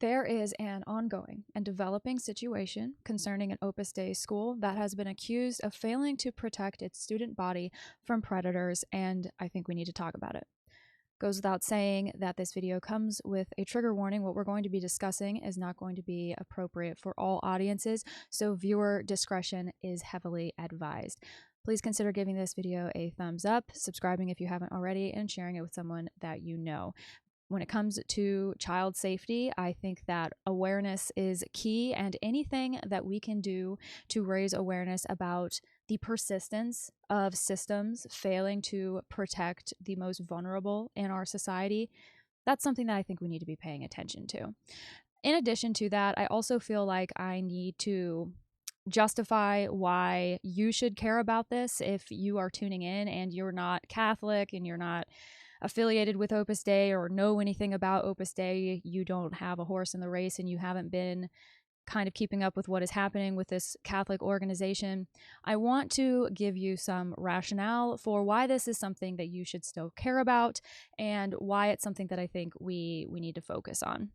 There is an ongoing and developing situation concerning an Opus Dei school that has been accused of failing to protect its student body from predators, and I think we need to talk about it. Goes without saying that this video comes with a trigger warning. What we're going to be discussing is not going to be appropriate for all audiences, so viewer discretion is heavily advised. Please consider giving this video a thumbs up, subscribing if you haven't already, and sharing it with someone that you know. When it comes to child safety, I think that awareness is key, and anything that we can do to raise awareness about the persistence of systems failing to protect the most vulnerable in our society, that's something that I think we need to be paying attention to. In addition to that, I also feel like I need to justify why you should care about this if you are tuning in and you're not Catholic and you're not affiliated with Opus Dei or know anything about Opus Dei. You don't have a horse in the race and you haven't been kind of keeping up with what is happening with this Catholic organization. I want to give you some rationale for why this is something that you should still care about and why it's something that I think we need to focus on.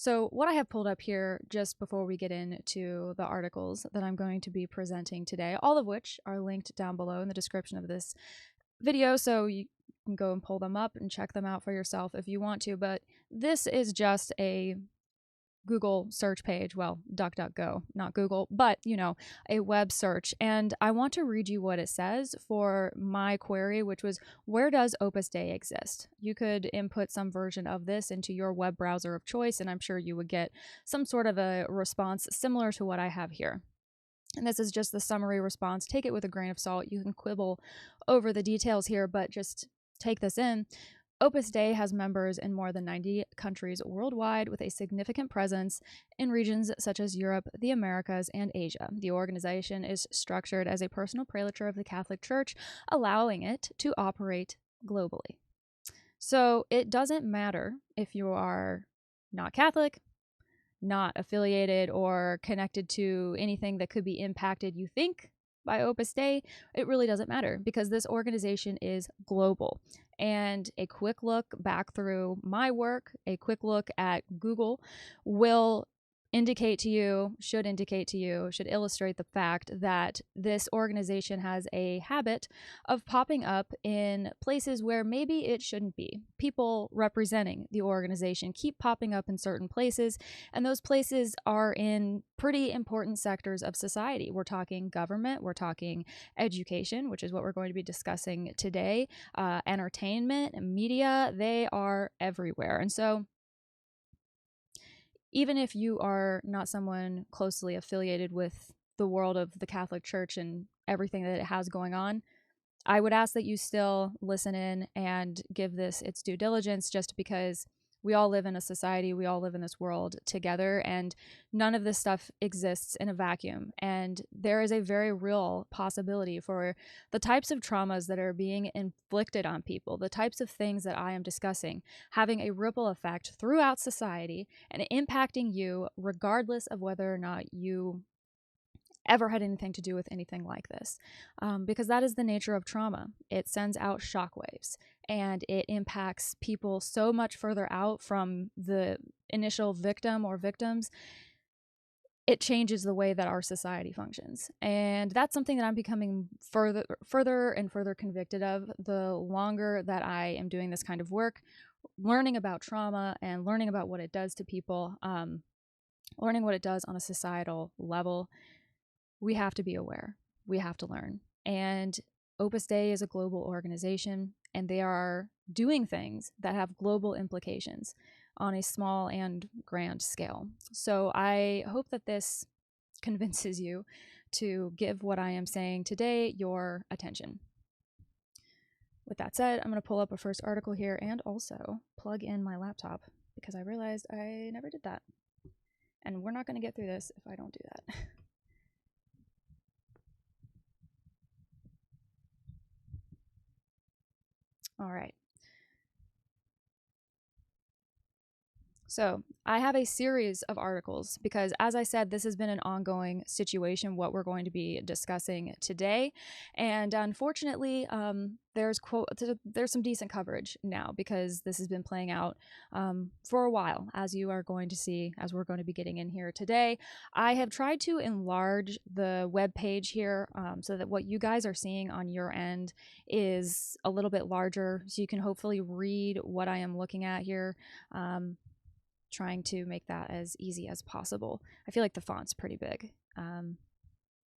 So what I have pulled up here just before we get into the articles that I'm going to be presenting today, all of which are linked down below in the description of this video, so you can go and pull them up and check them out for yourself if you want to, but this is just a Google search page, well, DuckDuckGo, not Google, but, you know, a web search. And I want to read you what it says for my query, which was, where does Opus Dei exist? You could input some version of this into your web browser of choice, and I'm sure you would get some sort of a response similar to what I have here. And this is just the summary response. Take it with a grain of salt. You can quibble over the details here, but just take this in. Opus Dei has members in more than 90 countries worldwide, with a significant presence in regions such as Europe, the Americas, and Asia. The organization is structured as a personal prelature of the Catholic Church, allowing it to operate globally. So it doesn't matter if you are not Catholic, not affiliated, or connected to anything that could be impacted, you think, by Opus Dei. It really doesn't matter because this organization is global. And a quick look back through my work, a quick look at Google will should illustrate the fact that this organization has a habit of popping up in places where maybe it shouldn't be. People representing the organization keep popping up in certain places, and those places are in pretty important sectors of society. We're talking government, we're talking education, which is what we're going to be discussing today, entertainment, media, they are everywhere. And so even if you are not someone closely affiliated with the world of the Catholic Church and everything that it has going on, I would ask that you still listen in and give this its due diligence, just because we all live in a society, we all live in this world together, and none of this stuff exists in a vacuum. And there is a very real possibility for the types of traumas that are being inflicted on people, the types of things that I am discussing, having a ripple effect throughout society and impacting you regardless of whether or not you ever had anything to do with anything like this, because that is the nature of trauma. It sends out shockwaves and it impacts people so much further out from the initial victim or victims. It changes the way that our society functions. And that's something that I'm becoming further and further convicted of the longer that I am doing this kind of work, learning about trauma and learning about what it does to people, learning what it does on a societal level. We have to be aware. We have to learn. And Opus Dei is a global organization, and they are doing things that have global implications on a small and grand scale. So I hope that this convinces you to give what I am saying today your attention. With that said, I'm going to pull up a first article here and also plug in my laptop because I realized I never did that. And we're not going to get through this if I don't do that. All right. So I have a series of articles because, as I said, this has been an ongoing situation, what we're going to be discussing today. And unfortunately, there's some decent coverage now because this has been playing out for a while, as you are going to see, as we're going to be getting in here today. I have tried to enlarge the web page here so that what you guys are seeing on your end is a little bit larger, so you can hopefully read what I am looking at here. Trying to make that as easy as possible. I feel like the font's pretty big.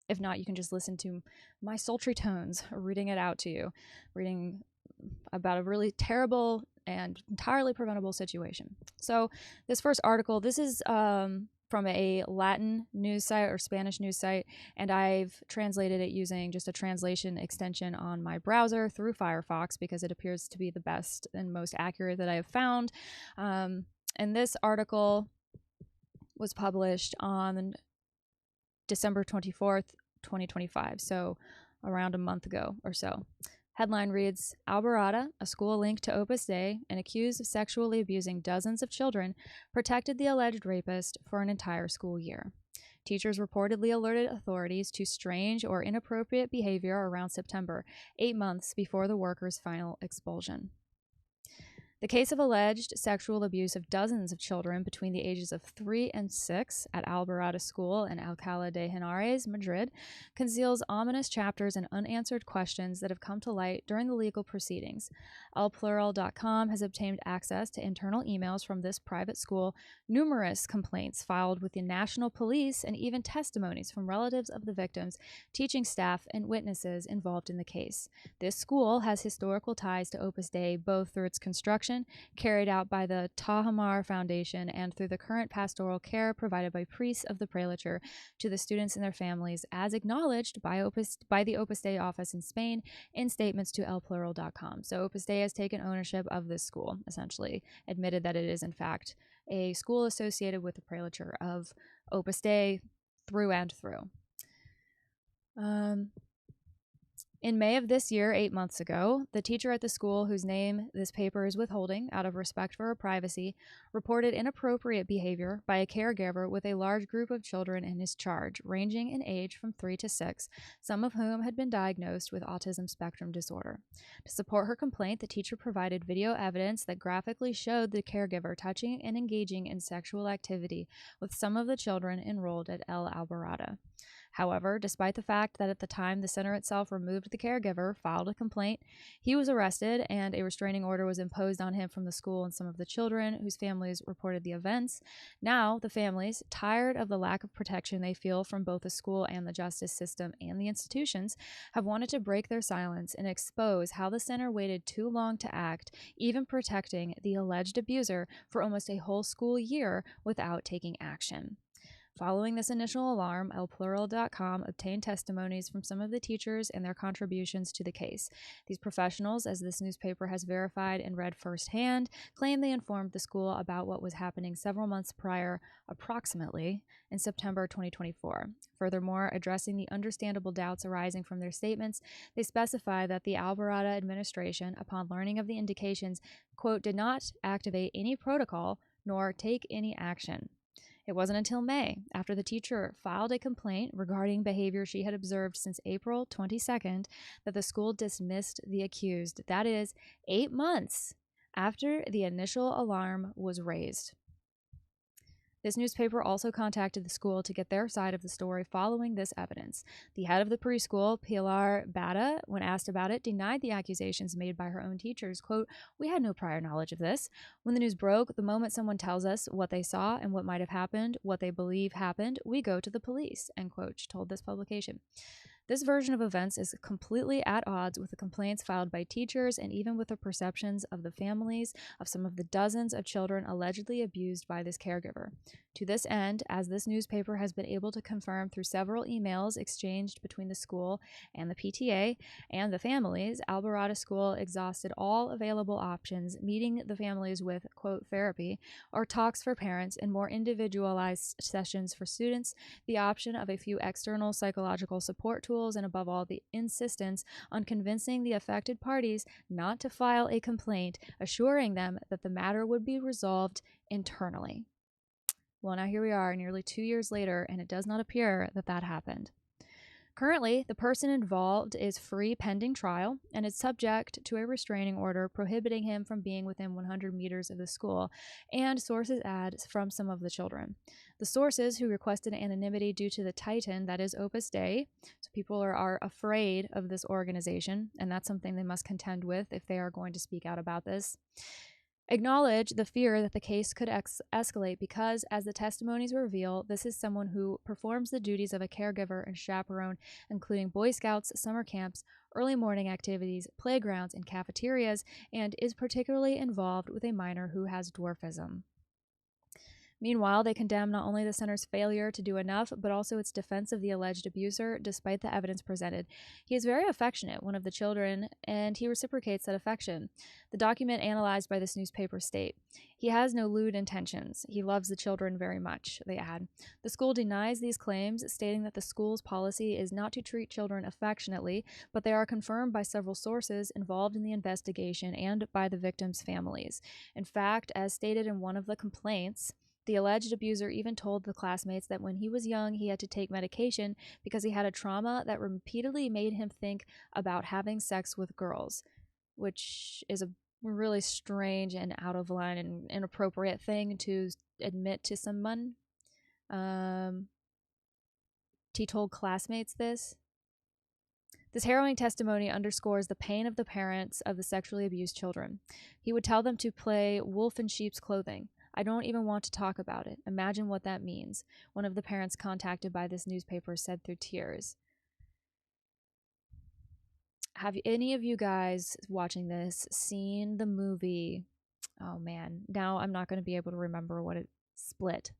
If not, you can just listen to my sultry tones reading it out to you, reading about a really terrible and entirely preventable situation. So this first article, this is from a Latin news site or Spanish news site, and I've translated it using just a translation extension on my browser through Firefox because it appears to be the best and most accurate that I have found. And this article was published on December 24th, 2025, so around a month ago or so. Headline reads, Alborada, a school linked to Opus Dei and accused of sexually abusing dozens of children, protected the alleged rapist for an entire school year. Teachers reportedly alerted authorities to strange or inappropriate behavior around September, 8 months before the worker's final expulsion. The case of alleged sexual abuse of dozens of children between the ages of 3 and 6 at Alborada School in Alcalá de Henares, Madrid, conceals ominous chapters and unanswered questions that have come to light during the legal proceedings. Alplural.com has obtained access to internal emails from this private school, numerous complaints filed with the national police, and even testimonies from relatives of the victims, teaching staff, and witnesses involved in the case. This school has historical ties to Opus Dei both through its construction carried out by the Tajamar Foundation and through the current pastoral care provided by priests of the prelature to the students and their families, as acknowledged by the Opus Dei office in Spain in statements to elplural.com. So Opus Dei has taken ownership of this school, essentially admitted that it is in fact a school associated with the prelature of Opus Dei through and through. In May of this year, 8 months ago, the teacher at the school, whose name this paper is withholding out of respect for her privacy, reported inappropriate behavior by a caregiver with a large group of children in his charge, ranging in age from 3 to 6, some of whom had been diagnosed with autism spectrum disorder. To support her complaint, the teacher provided video evidence that graphically showed the caregiver touching and engaging in sexual activity with some of the children enrolled at El Alborada. However, despite the fact that at the time the center itself removed the caregiver, filed a complaint, he was arrested and a restraining order was imposed on him from the school and some of the children whose families reported the events. Now, the families, tired of the lack of protection they feel from both the school and the justice system and the institutions, have wanted to break their silence and expose how the center waited too long to act, even protecting the alleged abuser for almost a whole school year without taking action. Following this initial alarm, elplural.com obtained testimonies from some of the teachers and their contributions to the case. These professionals, as this newspaper has verified and read firsthand, claim they informed the school about what was happening several months prior, approximately, in September 2024. Furthermore, addressing the understandable doubts arising from their statements, they specify that the Alborada administration, upon learning of the indications, quote, did not activate any protocol nor take any action. It wasn't until May, after the teacher filed a complaint regarding behavior she had observed since April 22nd, that the school dismissed the accused. That is, 8 months after the initial alarm was raised. This newspaper also contacted the school to get their side of the story following this evidence. The head of the preschool, Pilar Bada, when asked about it, denied the accusations made by her own teachers. Quote, we had no prior knowledge of this. When the news broke, the moment someone tells us what they saw and what might have happened, what they believe happened, we go to the police, end quote, she told this publication. This version of events is completely at odds with the complaints filed by teachers and even with the perceptions of the families of some of the dozens of children allegedly abused by this caregiver. To this end, as this newspaper has been able to confirm through several emails exchanged between the school and the PTA and the families, Alborada School exhausted all available options, meeting the families with, quote, therapy or talks for parents and more individualized sessions for students, the option of a few external psychological support tools schools, and above all, the insistence on convincing the affected parties not to file a complaint, assuring them that the matter would be resolved internally. Well, now here we are nearly 2 years later, and it does not appear that that happened. Currently, the person involved is free pending trial and is subject to a restraining order prohibiting him from being within 100 meters of the school, and sources add from some of the children. The sources, who requested anonymity due to the titan that is Opus Dei, so people are afraid of this organization, and that's something they must contend with if they are going to speak out about this, acknowledge the fear that the case could escalate because, as the testimonies reveal, this is someone who performs the duties of a caregiver and chaperone, including Boy Scouts, summer camps, early morning activities, playgrounds, and cafeterias, and is particularly involved with a minor who has dwarfism. Meanwhile, they condemn not only the center's failure to do enough, but also its defense of the alleged abuser, despite the evidence presented. He is very affectionate, one of the children, and he reciprocates that affection. The document analyzed by this newspaper state, he has no lewd intentions. He loves the children very much, they add. The school denies these claims, stating that the school's policy is not to treat children affectionately, but they are confirmed by several sources involved in the investigation and by the victims' families. In fact, as stated in one of the complaints, the alleged abuser even told the classmates that when he was young, he had to take medication because he had a trauma that repeatedly made him think about having sex with girls, which is a really strange and out of line and inappropriate thing to admit to someone. He told classmates this. This harrowing testimony underscores the pain of the parents of the sexually abused children. He would tell them to play wolf in sheep's clothing. I don't even want to talk about it. Imagine what that means, one of the parents contacted by this newspaper said through tears. Have any of you guys watching this seen the movie? Oh man, now I'm not going to be able to remember what it Split.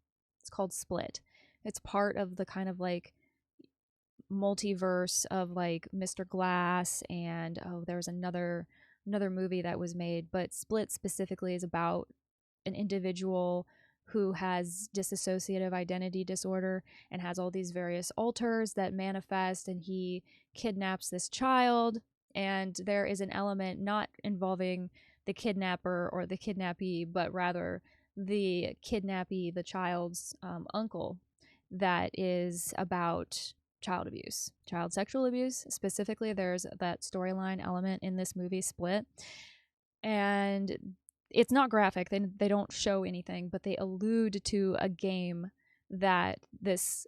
It's called Split. It's part of the kind of like multiverse of like Mr. Glass, and there's another movie that was made, but Split specifically is about an individual who has dissociative identity disorder and has all these various alters that manifest, and he kidnaps this child, and there is an element not involving the kidnapper or the kidnappee, but rather the kidnappee, the child's uncle, that is about child abuse, child sexual abuse. Specifically, there's that storyline element in this movie, Split. And it's not graphic. They don't show anything, but they allude to a game that this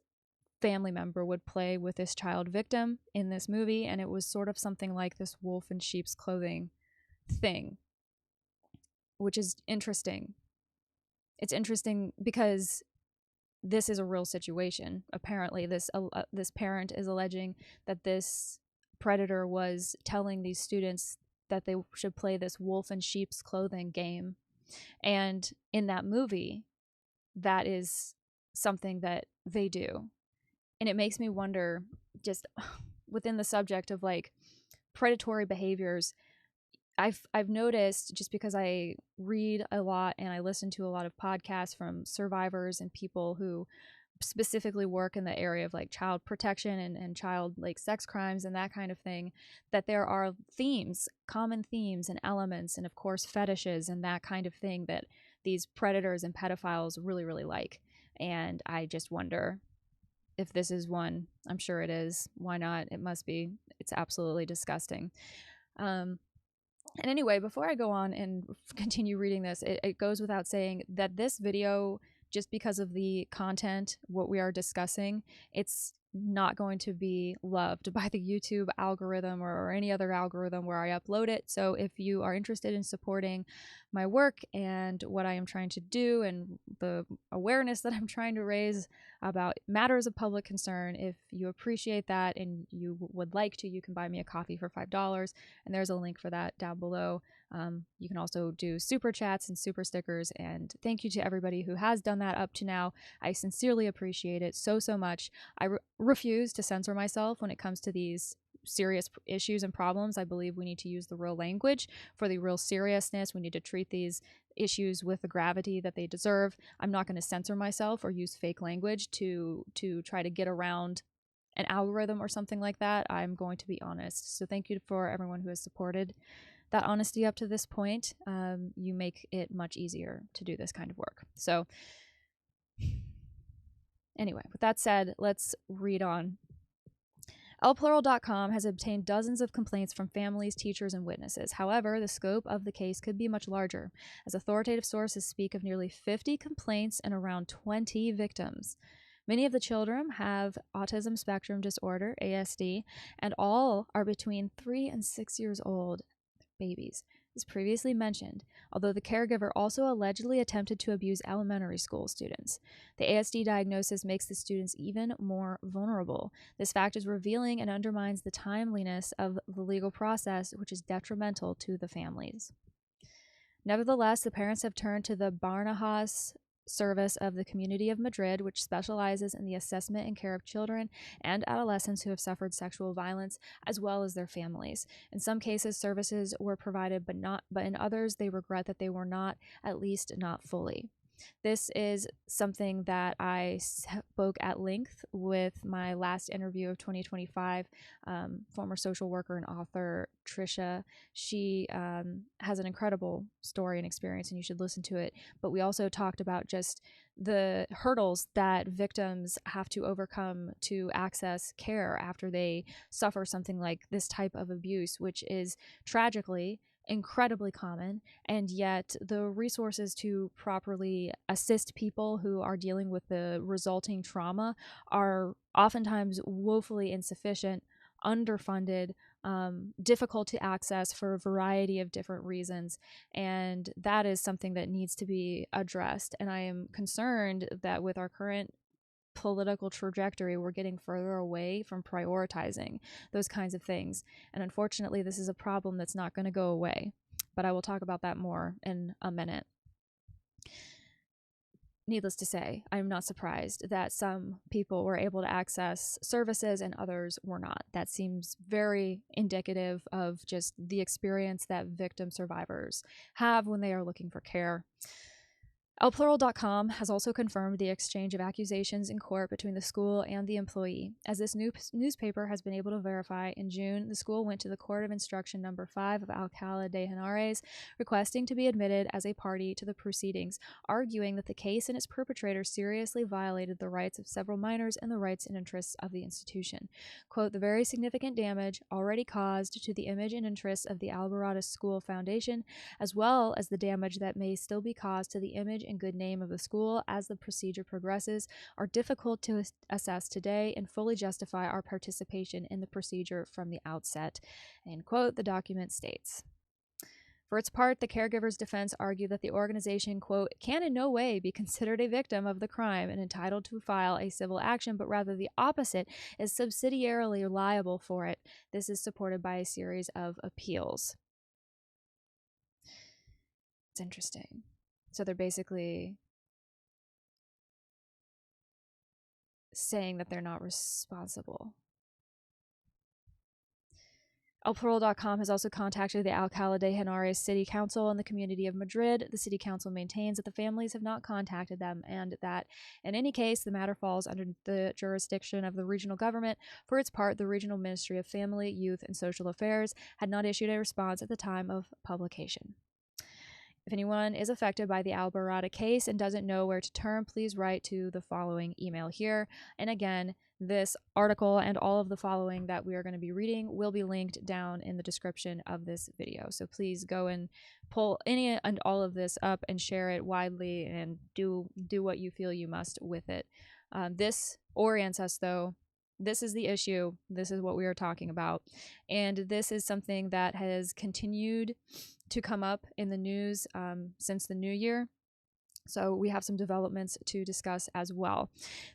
family member would play with this child victim in this movie, and it was sort of something like this wolf in sheep's clothing thing, which is interesting. It's interesting because this is a real situation. Apparently, this parent is alleging that this predator was telling these students that they should play this wolf in sheep's clothing game. And in that movie, that is something that they do. And it makes me wonder, just within the subject of like predatory behaviors, I've noticed, just because I read a lot and I listen to a lot of podcasts from survivors and people who specifically work in the area of like child protection and child like sex crimes and that kind of thing, that there are themes, common themes and elements, and of course fetishes and that kind of thing that these predators and pedophiles really, really like. And I just wonder if this is one. I'm sure it is. Why not? It must be. It's absolutely disgusting. And anyway, before I go on and continue reading this, it goes without saying that this video, just because of the content, what we are discussing, it's not going to be loved by the YouTube algorithm or any other algorithm where I upload it. So if you are interested in supporting my work and what I am trying to do and the awareness that I'm trying to raise about matters of public concern, if you appreciate that and you would like to, you can buy me a coffee for $5, and there's a link for that down below. You can also do super chats and super stickers, and thank you to everybody who has done that up to now. I sincerely appreciate it so much. I refuse to censor myself when it comes to these serious issues and problems. I believe we need to use the real language for the real seriousness. We need to treat these issues with the gravity that they deserve. I'm not going to censor myself or use fake language to try to get around an algorithm or something like that, I'm going to be honest. So thank you for everyone who has supported that honesty up to this point. You make it much easier to do this kind of work. So anyway, with that said, let's read on. Lplural.com has obtained dozens of complaints from families, teachers, and witnesses. However, the scope of the case could be much larger, as authoritative sources speak of nearly 50 complaints and around 20 victims. Many of the children have autism spectrum disorder, ASD, and all are between 3 and 6 years old. Babies. As previously mentioned, although the caregiver also allegedly attempted to abuse elementary school students. The ASD diagnosis makes the students even more vulnerable. This fact is revealing and undermines the timeliness of the legal process, which is detrimental to the families. Nevertheless, the parents have turned to the Barnahus Service of the Community of Madrid, which specializes in the assessment and care of children and adolescents who have suffered sexual violence, as well as their families. In some cases, services were provided, but in others, they regret that they were not, at least not fully. This is something that I spoke at length with my last interview of 2025, former social worker and author Trisha. She has an incredible story and experience, and you should listen to it. But we also talked about just the hurdles that victims have to overcome to access care after they suffer something like this type of abuse, which is tragically incredibly common, and yet the resources to properly assist people who are dealing with the resulting trauma are oftentimes woefully insufficient, underfunded, difficult to access for a variety of different reasons, and that is something that needs to be addressed. And I am concerned that with our current political trajectory, we're getting further away from prioritizing those kinds of things. And unfortunately, this is a problem that's not going to go away. But I will talk about that more in a minute. Needless to say, I'm not surprised that some people were able to access services and others were not. That seems very indicative of just the experience that victim survivors have when they are looking for care. Lplural.com has also confirmed the exchange of accusations in court between the school and the employee. As this newspaper has been able to verify, in June, the school went to the Court of Instruction Number 5 of Alcalá de Henares, requesting to be admitted as a party to the proceedings, arguing that the case and its perpetrator seriously violated the rights of several minors and the rights and interests of the institution. Quote, the very significant damage already caused to the image and interests of the Alborada School Foundation, as well as the damage that may still be caused to the image and good name of the school as the procedure progresses, are difficult to assess today and fully justify our participation in the procedure from the outset. End quote, the document states. For its part, the caregiver's defense argued that the organization, quote, can in no way be considered a victim of the crime and entitled to file a civil action, but rather the opposite, is subsidiarily liable for it. This is supported by a series of appeals. It's interesting. So they're basically saying that they're not responsible. Lplural.com has also contacted the Alcalá de Henares City Council and the Community of Madrid. The City Council maintains that the families have not contacted them and that, in any case, the matter falls under the jurisdiction of the regional government. For its part, the Regional Ministry of Family, Youth, and Social Affairs had not issued a response at the time of publication. If anyone is affected by the Alborada case and doesn't know where to turn, please write to the following email here. And again, this article and all of the following that we are going to be reading will be linked down in the description of this video. So please go and pull any and all of this up and share it widely and do what you feel you must with it. This orients us, though. This is the issue. This is what we are talking about. And this is something that has continued to come up in the news since the new year. So we have some developments to discuss as well.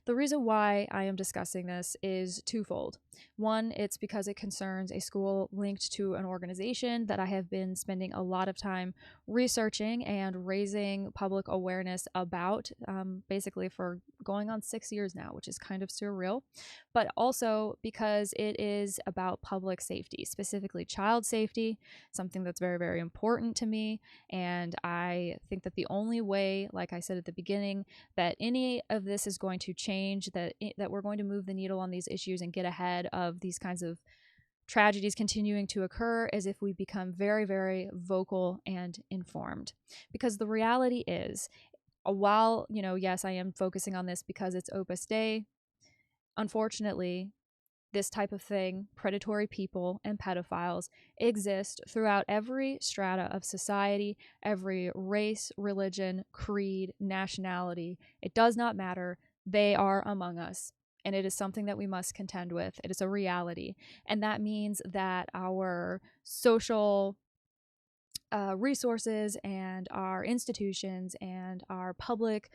The reason why I am discussing this is twofold. One, it's because it concerns a school linked to an organization that I have been spending a lot of time researching and raising public awareness about, basically for going on 6 years now, which is kind of surreal, but also because it is about public safety, specifically child safety, something that's very, very important to me. And I think that the only way, like I said at the beginning, that any of this is going to change, that we're going to move the needle on these issues and get ahead of these kinds of tragedies continuing to occur, as if we become very, very vocal and informed. Because the reality is, while, yes, I am focusing on this because it's Opus Dei, unfortunately, this type of thing, predatory people and pedophiles, exist throughout every strata of society, every race, religion, creed, nationality. It does not matter. They are among us. And it is something that we must contend with. It is a reality. And that means that our social resources and our institutions and our public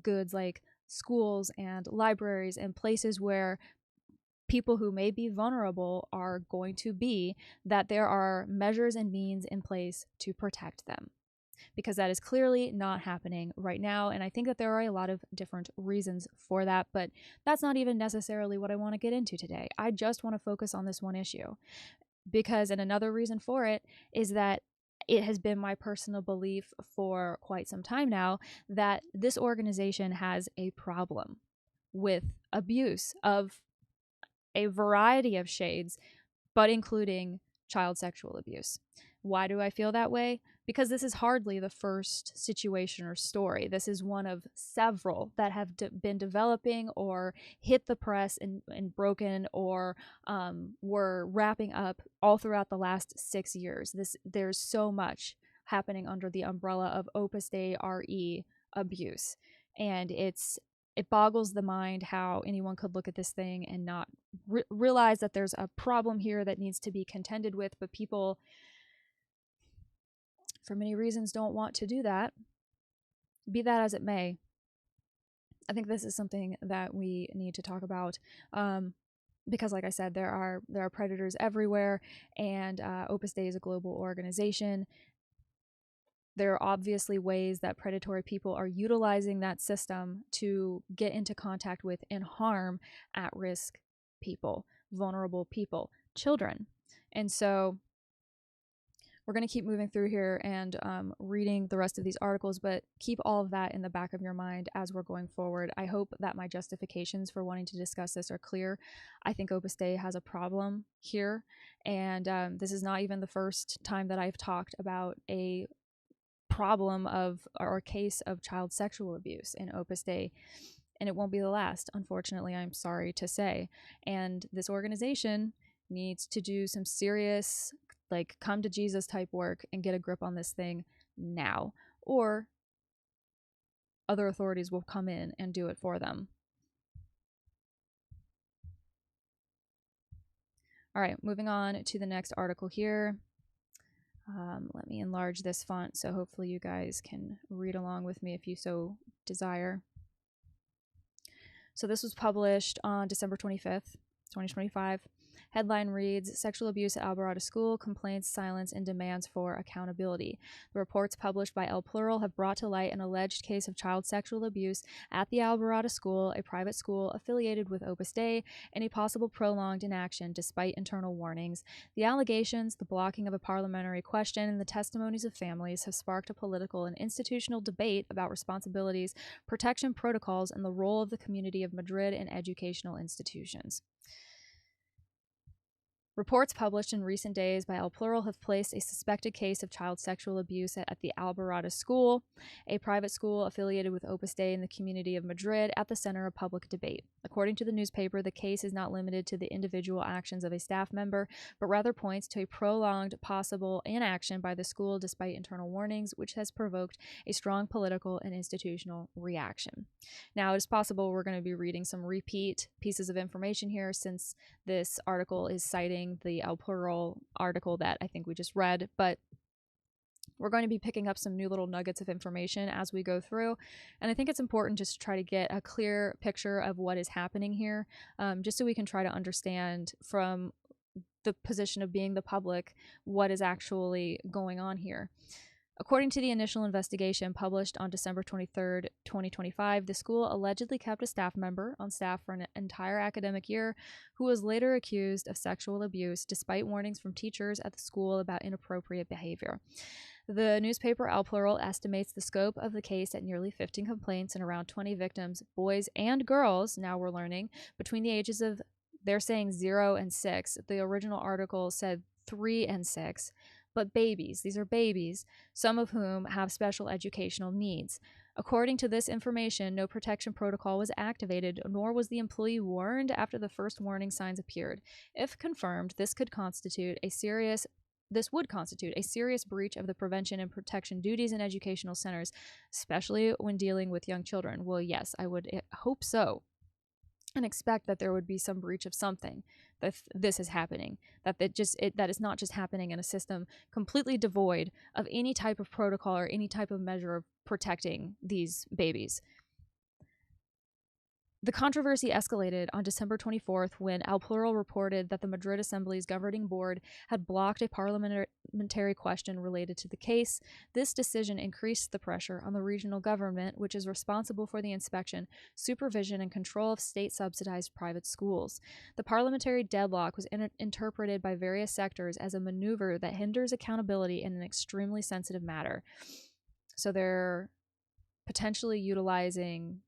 goods like schools and libraries and places where people who may be vulnerable are going to be, that there are measures and means in place to protect them. Because that is clearly not happening right now. And I think that there are a lot of different reasons for that, but that's not even necessarily what I want to get into today. I just want to focus on this one issue. Because, and another reason for it is that it has been my personal belief for quite some time now that this organization has a problem with abuse of a variety of shades, but including child sexual abuse. Why do I feel that way? Because this is hardly the first situation or story. This is one of several that have been developing or hit the press and broken or were wrapping up all throughout the last 6 years. There's so much happening under the umbrella of Opus Dei RE abuse. And it boggles the mind how anyone could look at this thing and not realize that there's a problem here that needs to be contended with, but people, for many reasons, don't want to do that. Be that as it may, I think this is something that we need to talk about, because, like I said, there are predators everywhere, and Opus Dei is a global organization. There are obviously ways that predatory people are utilizing that system to get into contact with and harm at-risk people, vulnerable people, children. And so we're going to keep moving through here and reading the rest of these articles, but keep all of that in the back of your mind as we're going forward. I hope that my justifications for wanting to discuss this are clear. I think Opus Dei has a problem here, and this is not even the first time that I've talked about a problem of or case of child sexual abuse in Opus Dei, and it won't be the last, unfortunately, I'm sorry to say. And this organization needs to do some serious, like, come to Jesus type work and get a grip on this thing now, or other authorities will come in and do it for them. All right, moving on to the next article here. Let me enlarge this font so hopefully you guys can read along with me if you so desire. So this was published on December 25th, 2025. Headline reads, Sexual Abuse at Alborada School, Complaints, Silence, and Demands for Accountability. The reports published by El Plural have brought to light an alleged case of child sexual abuse at the Alborada School, a private school affiliated with Opus Dei, and a possible prolonged inaction despite internal warnings. The allegations, the blocking of a parliamentary question, and the testimonies of families have sparked a political and institutional debate about responsibilities, protection protocols, and the role of the community of Madrid in educational institutions. Reports published in recent days by El Plural have placed a suspected case of child sexual abuse at the Alborada School, a private school affiliated with Opus Dei in the community of Madrid, at the center of public debate. According to the newspaper, the case is not limited to the individual actions of a staff member, but rather points to a prolonged possible inaction by the school despite internal warnings, which has provoked a strong political and institutional reaction. Now, it is possible we're going to be reading some repeat pieces of information here, since this article is citing the El Plural article that I think we just read, but we're going to be picking up some new little nuggets of information as we go through, and I think it's important just to try to get a clear picture of what is happening here, just so we can try to understand from the position of being the public what is actually going on here. According to the initial investigation published on December 23rd, 2025, the school allegedly kept a staff member on staff for an entire academic year who was later accused of sexual abuse despite warnings from teachers at the school about inappropriate behavior. The newspaper El Plural estimates the scope of the case at nearly 15 complaints and around 20 victims, boys and girls, now we're learning, between the ages of, they're saying 0 and 6. The original article said 3 and 6. But babies, these are babies, some of whom have special educational needs. According to this information, no protection protocol was activated, nor was the employee warned after the first warning signs appeared. If confirmed, this would constitute a serious breach of the prevention and protection duties in educational centers, especially when dealing with young children. Well, yes, I would hope so and expect that there would be some breach of something, that this is happening, that it's not just happening in a system completely devoid of any type of protocol or any type of measure of protecting these babies. The controversy escalated on December 24th when El Plural reported that the Madrid Assembly's governing board had blocked a parliamentary question related to the case. This decision increased the pressure on the regional government, which is responsible for the inspection, supervision, and control of state-subsidized private schools. The parliamentary deadlock was interpreted by various sectors as a maneuver that hinders accountability in an extremely sensitive matter. So they're potentially utilizing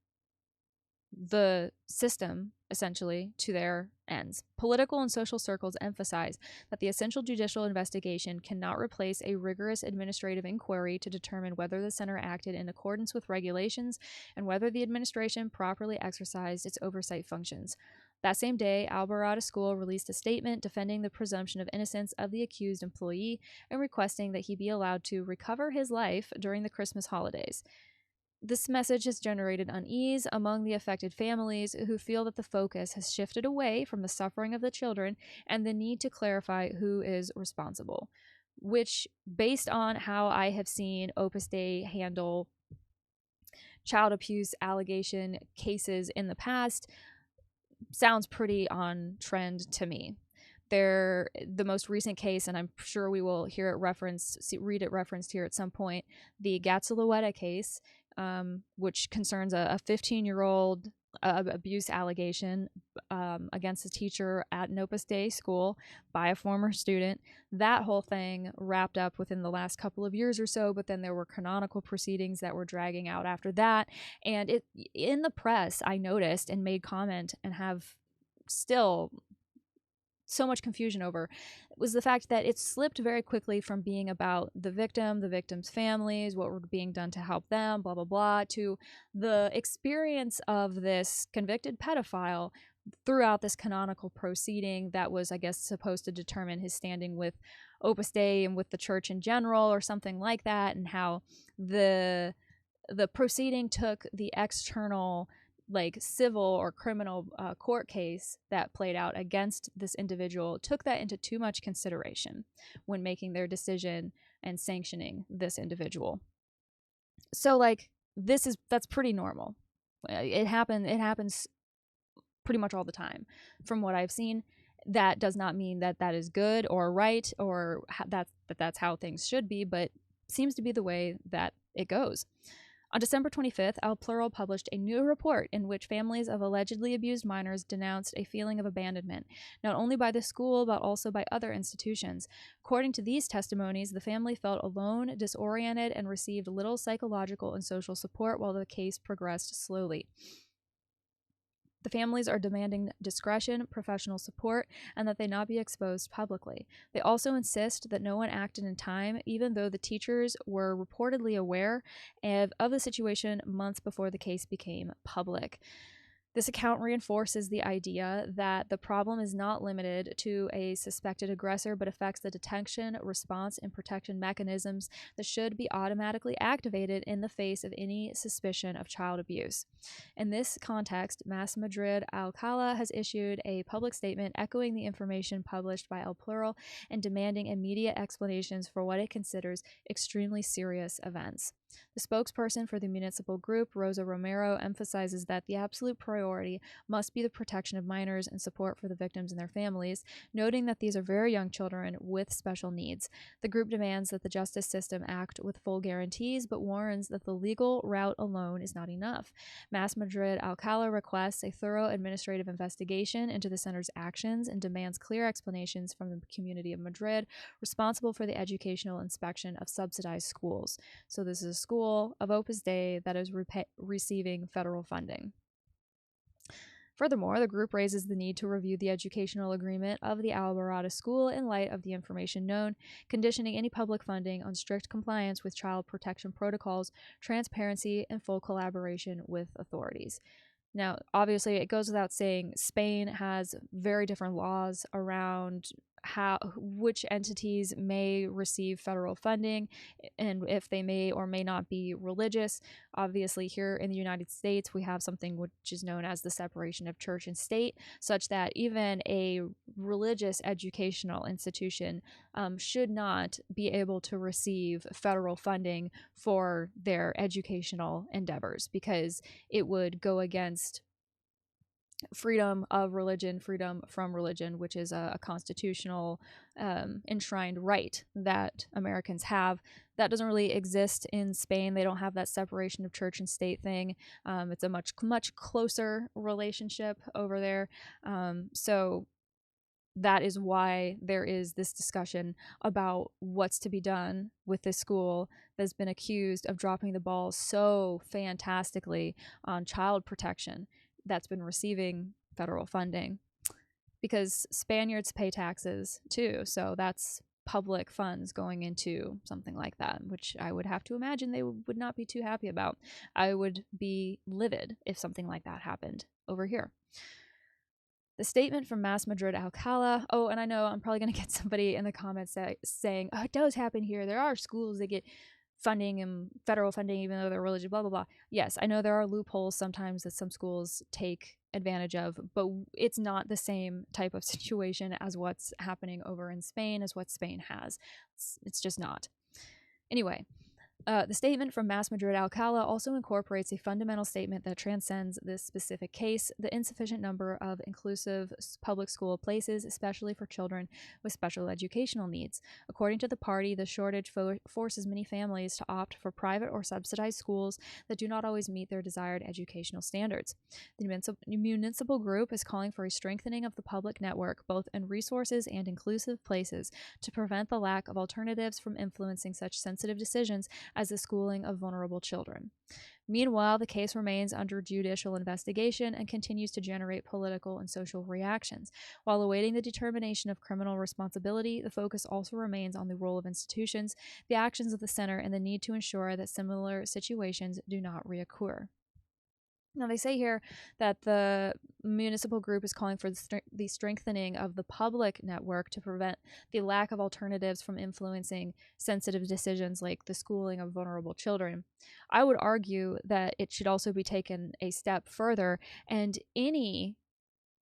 the system, essentially, to their ends. Political and social circles emphasize that the essential judicial investigation cannot replace a rigorous administrative inquiry to determine whether the center acted in accordance with regulations and whether the administration properly exercised its oversight functions. That same day, Alborada School released a statement defending the presumption of innocence of the accused employee and requesting that he be allowed to recover his life during the Christmas holidays. This message has generated unease among the affected families who feel that the focus has shifted away from the suffering of the children and the need to clarify who is responsible, which, based on how I have seen Opus Dei handle child abuse allegation cases in the past, sounds pretty on trend to me. The most recent case, and I'm sure we will read it referenced here at some point, the Gatzalueta case, which concerns a 15-year-old abuse allegation against a teacher at an Opus Dei school by a former student. That whole thing wrapped up within the last couple of years or so, but then there were canonical proceedings that were dragging out after that. And in the press, I noticed and made comment and have still so much confusion over was the fact that it slipped very quickly from being about the victim, the victim's families, what were being done to help them, blah, blah, blah, to the experience of this convicted pedophile throughout this canonical proceeding that was, I guess, supposed to determine his standing with Opus Dei and with the church in general or something like that, and how the proceeding took the external civil or criminal court case that played out against this individual, took that into too much consideration when making their decision and sanctioning this individual. So that's pretty normal. It happens pretty much all the time from what I've seen. That does not mean that that is good or right or that's how things should be, but seems to be the way that it goes. On December 25th, El Plural published a new report in which families of allegedly abused minors denounced a feeling of abandonment, not only by the school but also by other institutions. According to these testimonies, the family felt alone, disoriented, and received little psychological and social support while the case progressed slowly. The families are demanding discretion, professional support, and that they not be exposed publicly. They also insist that no one acted in time, even though the teachers were reportedly aware of the situation months before the case became public. This account reinforces the idea that the problem is not limited to a suspected aggressor, but affects the detection, response, and protection mechanisms that should be automatically activated in the face of any suspicion of child abuse. In this context, Mas Madrid Alcalá has issued a public statement echoing the information published by El Plural and demanding immediate explanations for what it considers extremely serious events. The spokesperson for the municipal group, Rosa Romero, emphasizes that the absolute priority must be the protection of minors and support for the victims and their families, noting that these are very young children with special needs. The group demands that the justice system act with full guarantees, but warns that the legal route alone is not enough. Mas Madrid Alcala requests a thorough administrative investigation into the center's actions and demands clear explanations from the community of Madrid responsible for the educational inspection of subsidized schools. So this is a school of Opus Dei that is receiving federal funding. Furthermore, the group raises the need to review the educational agreement of the Alborada school in light of the information known, conditioning any public funding on strict compliance with child protection protocols, transparency, and full collaboration with authorities. Now, obviously, it goes without saying, Spain has very different laws around which entities may receive federal funding and if they may or may not be religious. Obviously, here in the United States, we have something which is known as the separation of church and state, such that even a religious educational institution should not be able to receive federal funding for their educational endeavors because it would go against freedom of religion, freedom from religion, which is a constitutional enshrined right that Americans have. That doesn't really exist in Spain. They don't have that separation of church and state thing. It's a much closer relationship over there. So that is why there is this discussion about what's to be done with this school that's been accused of dropping the ball so fantastically on child protection that's been receiving federal funding, because Spaniards pay taxes too, so that's public funds going into something like that, which I would have to imagine they would not be too happy about. I would be livid if something like that happened over here. The statement from Mas Madrid Alcala, oh, and I know I'm probably going to get somebody in the comments saying, oh, it does happen here. There are schools that get funding and federal funding even though they're religious, blah, blah, blah. Yes, I know there are loopholes sometimes that some schools take advantage of, but it's not the same type of situation as what's happening over in Spain as what Spain has. It's just not. Anyway, the statement from Mas Madrid Alcala also incorporates a fundamental statement that transcends this specific case: the insufficient number of inclusive public school places, especially for children with special educational needs. According to the party, the shortage forces many families to opt for private or subsidized schools that do not always meet their desired educational standards. The municipal group is calling for a strengthening of the public network, both in resources and inclusive places, to prevent the lack of alternatives from influencing such sensitive decisions as the schooling of vulnerable children. Meanwhile, the case remains under judicial investigation and continues to generate political and social reactions. While awaiting the determination of criminal responsibility, the focus also remains on the role of institutions, the actions of the center, and the need to ensure that similar situations do not reoccur. Now, they say here that the municipal group is calling for the strengthening of the public network to prevent the lack of alternatives from influencing sensitive decisions like the schooling of vulnerable children. I would argue that it should also be taken a step further, and any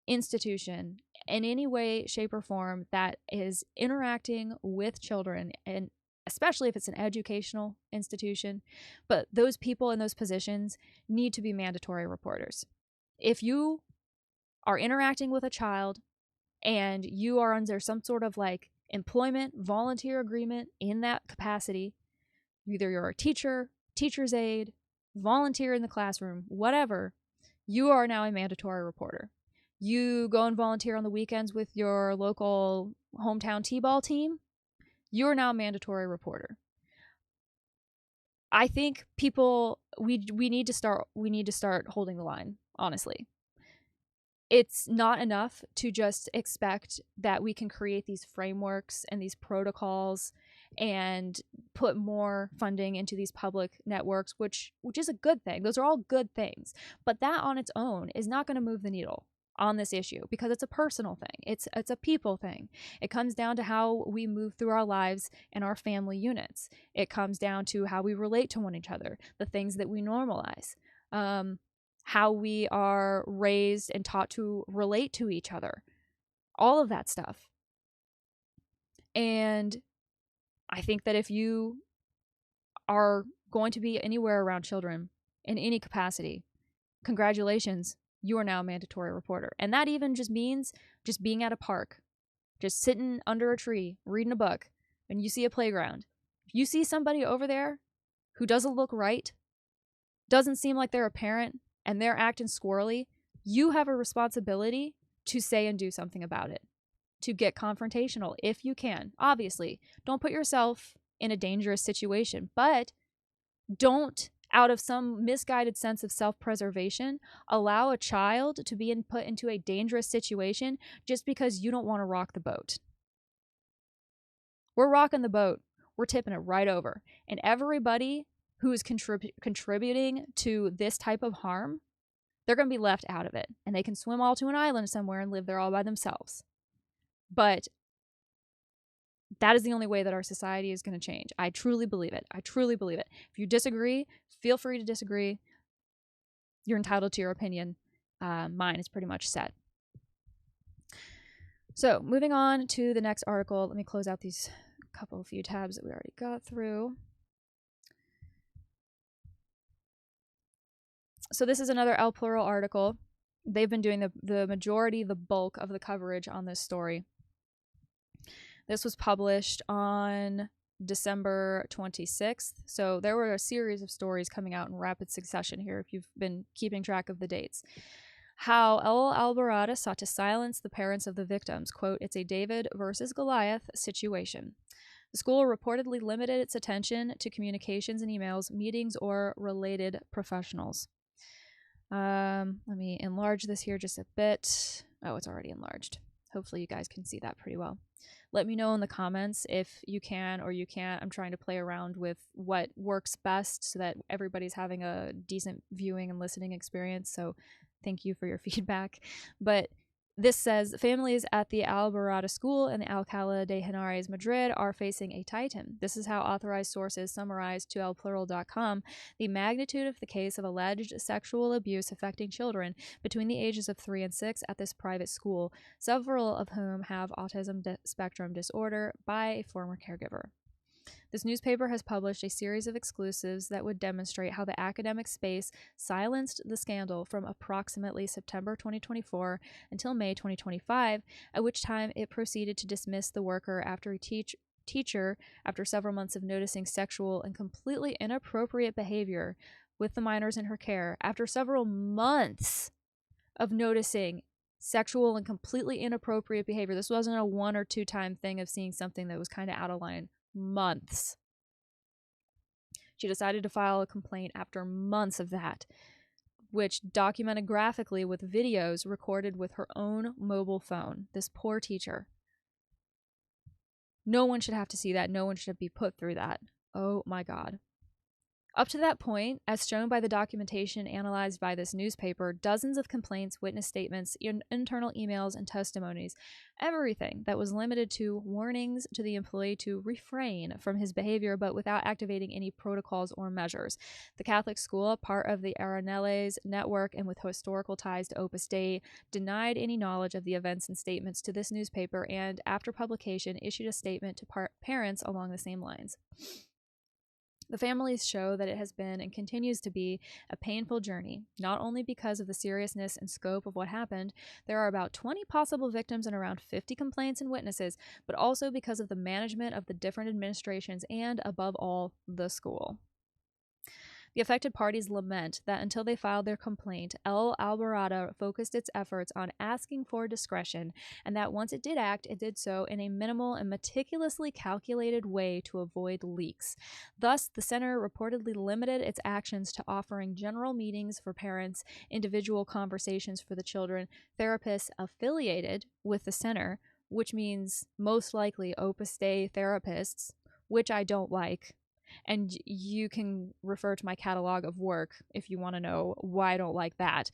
institution in any way, shape, or form that is interacting with children, and especially if it's an educational institution, but those people in those positions need to be mandatory reporters. If you are interacting with a child and you are under some sort of like employment volunteer agreement in that capacity, either you're a teacher, teacher's aide, volunteer in the classroom, whatever, you are now a mandatory reporter. You go and volunteer on the weekends with your local hometown t-ball team, you're now a mandatory reporter. I think people we need to start holding the line, honestly. It's not enough to just expect that we can create these frameworks and these protocols and put more funding into these public networks, which is a good thing. Those are all good things. But that on its own is not going to move the needle on this issue, because it's a personal thing. It's a people thing. It comes down to how we move through our lives and our family units. It comes down to how we relate to one another, the things that we normalize, how we are raised and taught to relate to each other, all of that stuff. And I think that if you are going to be anywhere around children in any capacity, congratulations, you are now a mandatory reporter. And that even just means just being at a park, just sitting under a tree, reading a book, and you see a playground. If you see somebody over there who doesn't look right, doesn't seem like they're a parent, and they're acting squirrely, you have a responsibility to say and do something about it, to get confrontational if you can. Obviously, don't put yourself in a dangerous situation, but don't, out of some misguided sense of self-preservation, allow a child to be put into a dangerous situation just because you don't want to rock the boat. We're rocking the boat. We're tipping it right over. And everybody who is contributing to this type of harm, they're going to be left out of it. And they can swim all to an island somewhere and live there all by themselves. But that is the only way that our society is going to change. I truly believe it. I truly believe it. If you disagree, feel free to disagree. You're entitled to your opinion. Mine is pretty much set. So moving on to the next article. Let me close out these few tabs that we already got through. So this is another El Plural article. They've been doing the bulk of the coverage on this story. This was published on December 26th. So there were a series of stories coming out in rapid succession here, if you've been keeping track of the dates. How Alborada sought to silence the parents of the victims. Quote, "It's a David versus Goliath situation." The school reportedly limited its attention to communications and emails, meetings, or related professionals. Let me enlarge this here just a bit. Oh, it's already enlarged. Hopefully you guys can see that pretty well. Let me know in the comments if you can or you can't. I'm trying to play around with what works best so that everybody's having a decent viewing and listening experience. So thank you for your feedback. But this says, families at the Alborada school in the Alcalá de Henares, Madrid are facing a titan. This is how authorized sources summarized to elplural.com the magnitude of the case of alleged sexual abuse affecting children between the ages of 3 and 6 at this private school, several of whom have autism spectrum disorder by a former caregiver. This newspaper has published a series of exclusives that would demonstrate how the academic space silenced the scandal from approximately September 2024 until May 2025, at which time it proceeded to dismiss the worker after a teacher, after several months of noticing sexual and completely inappropriate behavior with the minors in her care. After several months of noticing sexual and completely inappropriate behavior, this wasn't a 1 or 2 time thing of seeing something that was kind of out of line. Months. She decided to file a complaint after months of that, which documented graphically with videos recorded with her own mobile phone. This poor teacher. No one should have to see that. No one should be put through that. Oh my God. Up to that point, as shown by the documentation analyzed by this newspaper, dozens of complaints, witness statements, internal emails, and testimonies, everything that was limited to warnings to the employee to refrain from his behavior, but without activating any protocols or measures. The Catholic school, part of the Arenales network and with historical ties to Opus Dei, denied any knowledge of the events and statements to this newspaper, and after publication, issued a statement to parents along the same lines. The families show that it has been and continues to be a painful journey, not only because of the seriousness and scope of what happened. There are about 20 possible victims and around 50 complaints and witnesses, but also because of the management of the different administrations and, above all, the school. The affected parties lament that until they filed their complaint, El Alborada focused its efforts on asking for discretion, and that once it did act, it did so in a minimal and meticulously calculated way to avoid leaks. Thus, the center reportedly limited its actions to offering general meetings for parents, individual conversations for the children, therapists affiliated with the center, which means most likely Opus Dei therapists, which I don't like. And you can refer to my catalog of work if you want to know why I don't like that.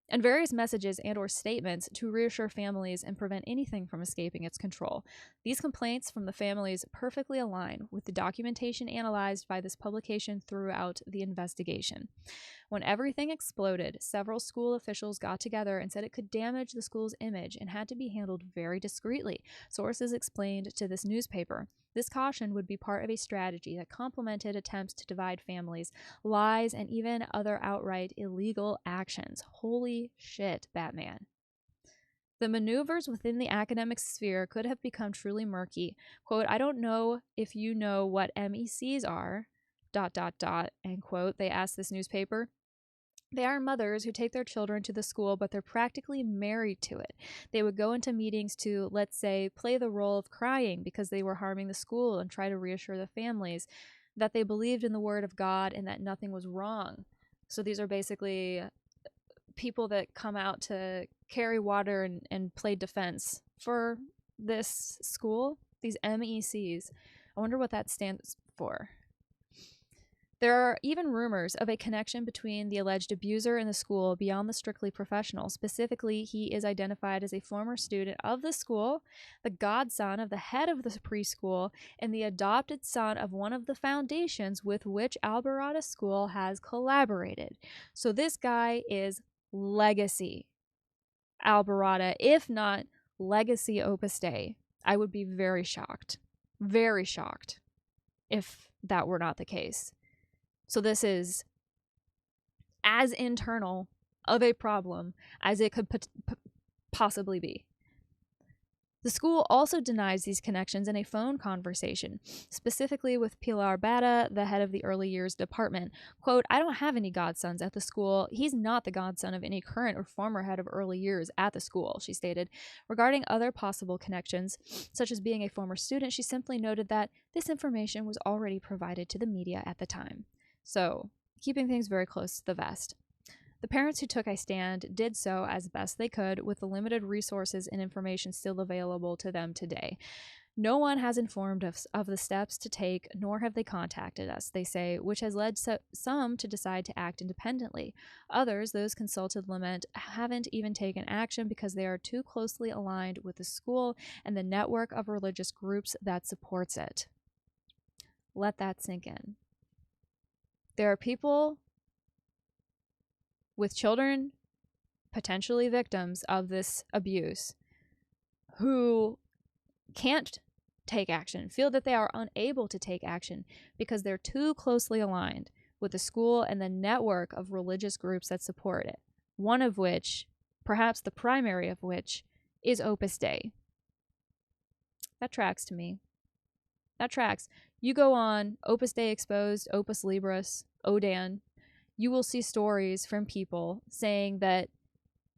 And various messages and or statements to reassure families and prevent anything from escaping its control. These complaints from the families perfectly align with the documentation analyzed by this publication throughout the investigation. When everything exploded, several school officials got together and said it could damage the school's image and had to be handled very discreetly, sources explained to this newspaper. This caution would be part of a strategy that complemented attempts to divide families, lies, and even other outright illegal actions. Holy shit, Batman. The maneuvers within the academic sphere could have become truly murky. Quote, I don't know if you know what MECs are, ... end quote, they asked this newspaper. They are mothers who take their children to the school, but they're practically married to it. They would go into meetings to, let's say, play the role of crying because they were harming the school and try to reassure the families that they believed in the word of God and that nothing was wrong. So these are basically people that come out to carry water and play defense for this school, these MECs. I wonder what that stands for. There are even rumors of a connection between the alleged abuser and the school beyond the strictly professional. Specifically, he is identified as a former student of the school, the godson of the head of the preschool, and the adopted son of one of the foundations with which Alborada School has collaborated. So this guy is legacy Alborada, if not legacy Opus Dei. I would be very shocked if that were not the case. So this is as internal of a problem as it could possibly be. The school also denies these connections in a phone conversation, specifically with Pilar Bada, the head of the early years department. Quote, I don't have any godsons at the school. He's not the godson of any current or former head of early years at the school, she stated. Regarding other possible connections, such as being a former student, she simply noted that this information was already provided to the media at the time. So, keeping things very close to the vest. The parents who took a stand did so as best they could with the limited resources and information still available to them today. No one has informed us of the steps to take, nor have they contacted us, they say, which has led some to decide to act independently. Others, those consulted, lament, haven't even taken action because they are too closely aligned with the school and the network of religious groups that supports it. Let that sink in. There are people with children, potentially victims of this abuse, who can't take action, feel that they are unable to take action because they're too closely aligned with the school and the network of religious groups that support it. One of which, perhaps the primary of which, is Opus Dei. That tracks to me. That tracks. You go on Opus Dei Exposed, Opus Libris, Odan, you will see stories from people saying that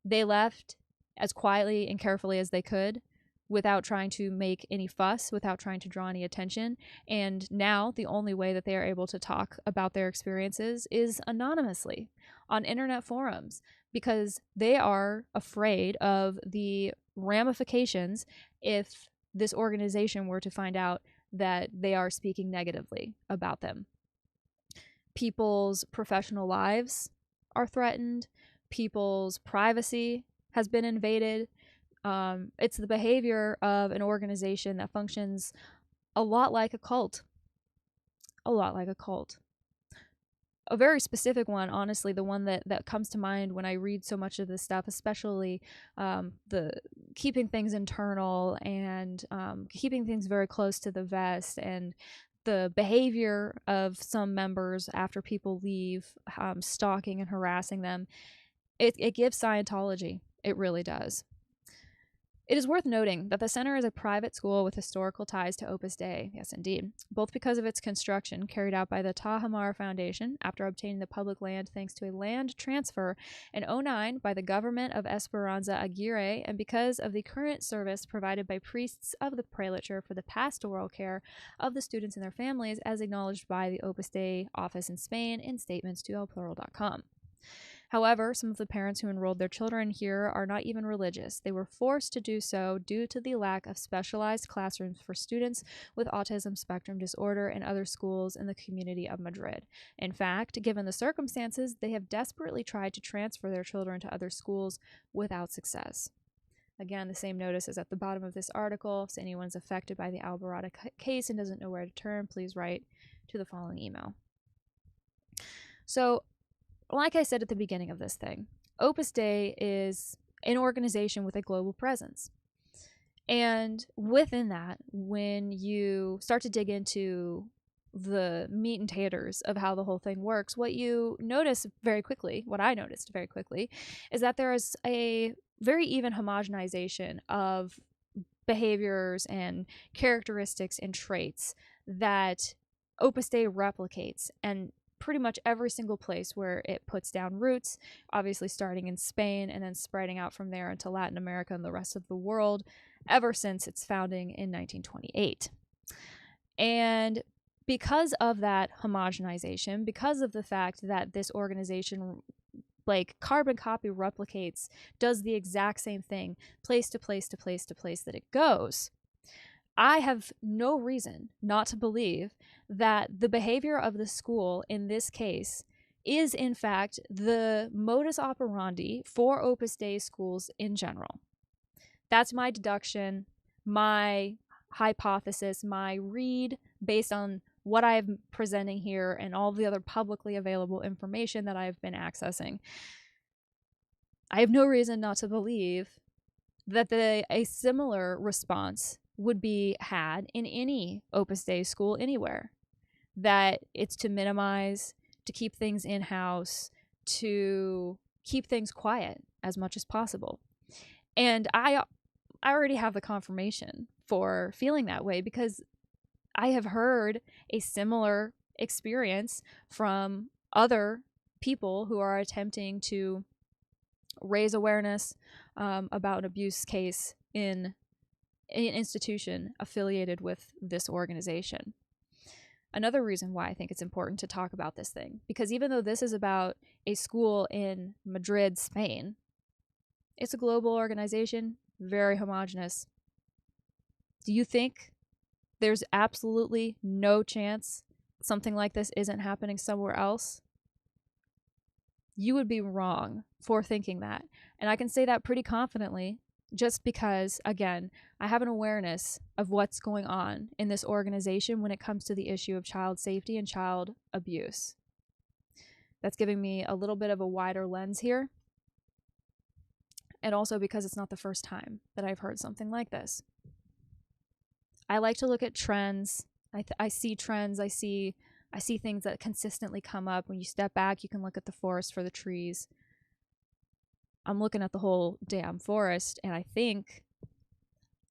they left as quietly and carefully as they could without trying to make any fuss, without trying to draw any attention. And now the only way that they are able to talk about their experiences is anonymously on internet forums because they are afraid of the ramifications if this organization were to find out that they are speaking negatively about them. People's professional lives are threatened. People's privacy has been invaded. It's the behavior of an organization that functions a lot like a cult. A lot like a cult. A very specific one, honestly, the one that comes to mind when I read so much of this stuff, especially the keeping things internal and keeping things very close to the vest and the behavior of some members after people leave, stalking and harassing them, it gives Scientology. It really does. It is worth noting that the center is a private school with historical ties to Opus Dei, yes indeed, both because of its construction carried out by the Tahamar Foundation after obtaining the public land thanks to a land transfer in 2009 by the government of Esperanza Aguirre, and because of the current service provided by priests of the prelature for the pastoral care of the students and their families, as acknowledged by the Opus Dei office in Spain in statements to elplural.com. However, some of the parents who enrolled their children here are not even religious. They were forced to do so due to the lack of specialized classrooms for students with autism spectrum disorder in other schools in the community of Madrid. In fact, given the circumstances, they have desperately tried to transfer their children to other schools without success. Again, the same notice is at the bottom of this article. If anyone's affected by the Alborada case and doesn't know where to turn, please write to the following email. So, like I said at the beginning of this thing, Opus Dei is an organization with a global presence. And within that, when you start to dig into the meat and taters of how the whole thing works, what you notice very quickly, what I noticed very quickly, is that there is a very even homogenization of behaviors and characteristics and traits that Opus Dei replicates. And pretty much every single place where it puts down roots, obviously starting in Spain and then spreading out from there into Latin America and the rest of the world ever since its founding in 1928. And because of that homogenization, because of the fact that this organization like carbon copy replicates, does the exact same thing, place to place to place to place that it goes, I have no reason not to believe that the behavior of the school in this case is in fact the modus operandi for Opus Dei schools in general. That's my deduction, my hypothesis, my read based on what I'm presenting here and all the other publicly available information that I've been accessing. I have no reason not to believe that a similar response would be had in any Opus Dei school anywhere. That it's to minimize, to keep things in-house, to keep things quiet as much as possible. And I already have the confirmation for feeling that way because I have heard a similar experience from other people who are attempting to raise awareness about an abuse case in an institution affiliated with this organization. Another reason why I think it's important to talk about this thing, because even though this is about a school in Madrid, Spain, it's a global organization, very homogenous. Do you think there's absolutely no chance something like this isn't happening somewhere else? You would be wrong for thinking that. And I can say that pretty confidently just because, again, I have an awareness of what's going on in this organization when it comes to the issue of child safety and child abuse. That's giving me a little bit of a wider lens here. And also because it's not the first time that I've heard something like this. I like to look at trends. I see trends. I see things that consistently come up. When you step back, you can look at the forest for the trees. I'm looking at the whole damn forest, and I think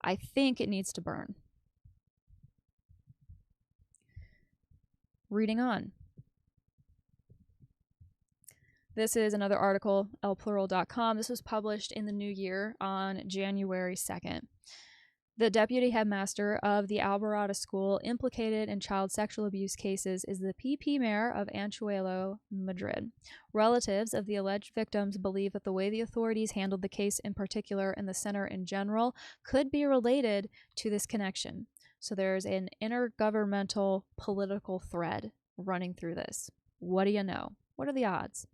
it needs to burn. Reading on. This is another article, lplural.com. This was published in the new year on January 2nd. The deputy headmaster of the Alborada school implicated in child sexual abuse cases is the PP mayor of Anchuelo, Madrid. Relatives of the alleged victims believe that the way the authorities handled the case in particular and the center in general could be related to this connection. So there's an intergovernmental political thread running through this. What do you know? What are the odds?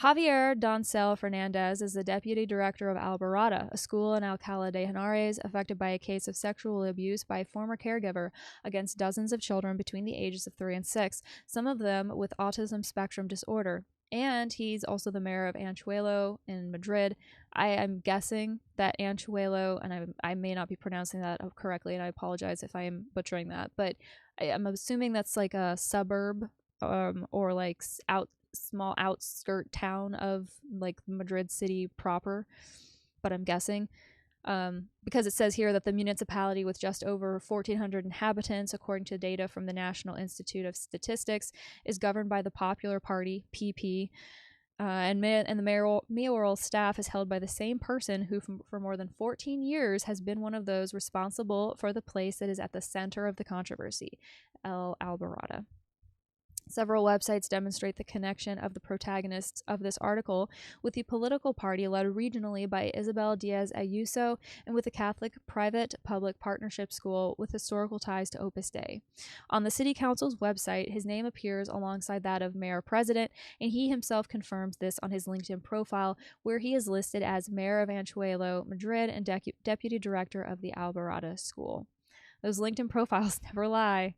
Javier Doncel Fernandez is the deputy director of Alborada, a school in Alcalá de Henares affected by a case of sexual abuse by a former caregiver against dozens of children between the ages of 3 and 6, some of them with autism spectrum disorder. And he's also the mayor of Anchuelo in Madrid. I am guessing that Anchuelo, and I may not be pronouncing that correctly, and I apologize if I am butchering that, but I'm assuming that's like a suburb or like small outskirt town of like Madrid city proper, but I'm guessing because it says here that the municipality with just over 1,400 inhabitants, according to data from the National Institute of Statistics, is governed by the Popular Party, PP, and the mayoral staff is held by the same person who for more than 14 years has been one of those responsible for the place that is at the center of the controversy, Alborada. Several websites demonstrate the connection of the protagonists of this article with the political party led regionally by Isabel Diaz Ayuso and with the Catholic private-public partnership school with historical ties to Opus Dei. On the City Council's website, his name appears alongside that of Mayor-President, and he himself confirms this on his LinkedIn profile, where he is listed as Mayor of Anchuelo, Madrid, and Deputy Director of the Alborada School. Those LinkedIn profiles never lie.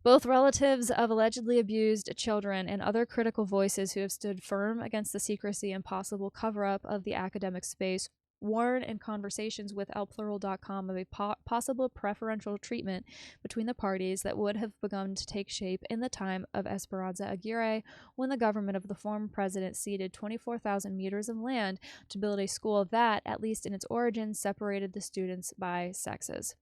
Both relatives of allegedly abused children and other critical voices who have stood firm against the secrecy and possible cover-up of the academic space warn in conversations with Alplural.com of a possible preferential treatment between the parties that would have begun to take shape in the time of Esperanza Aguirre, when the government of the former president ceded 24,000 meters of land to build a school that, at least in its origins, separated the students by sexes.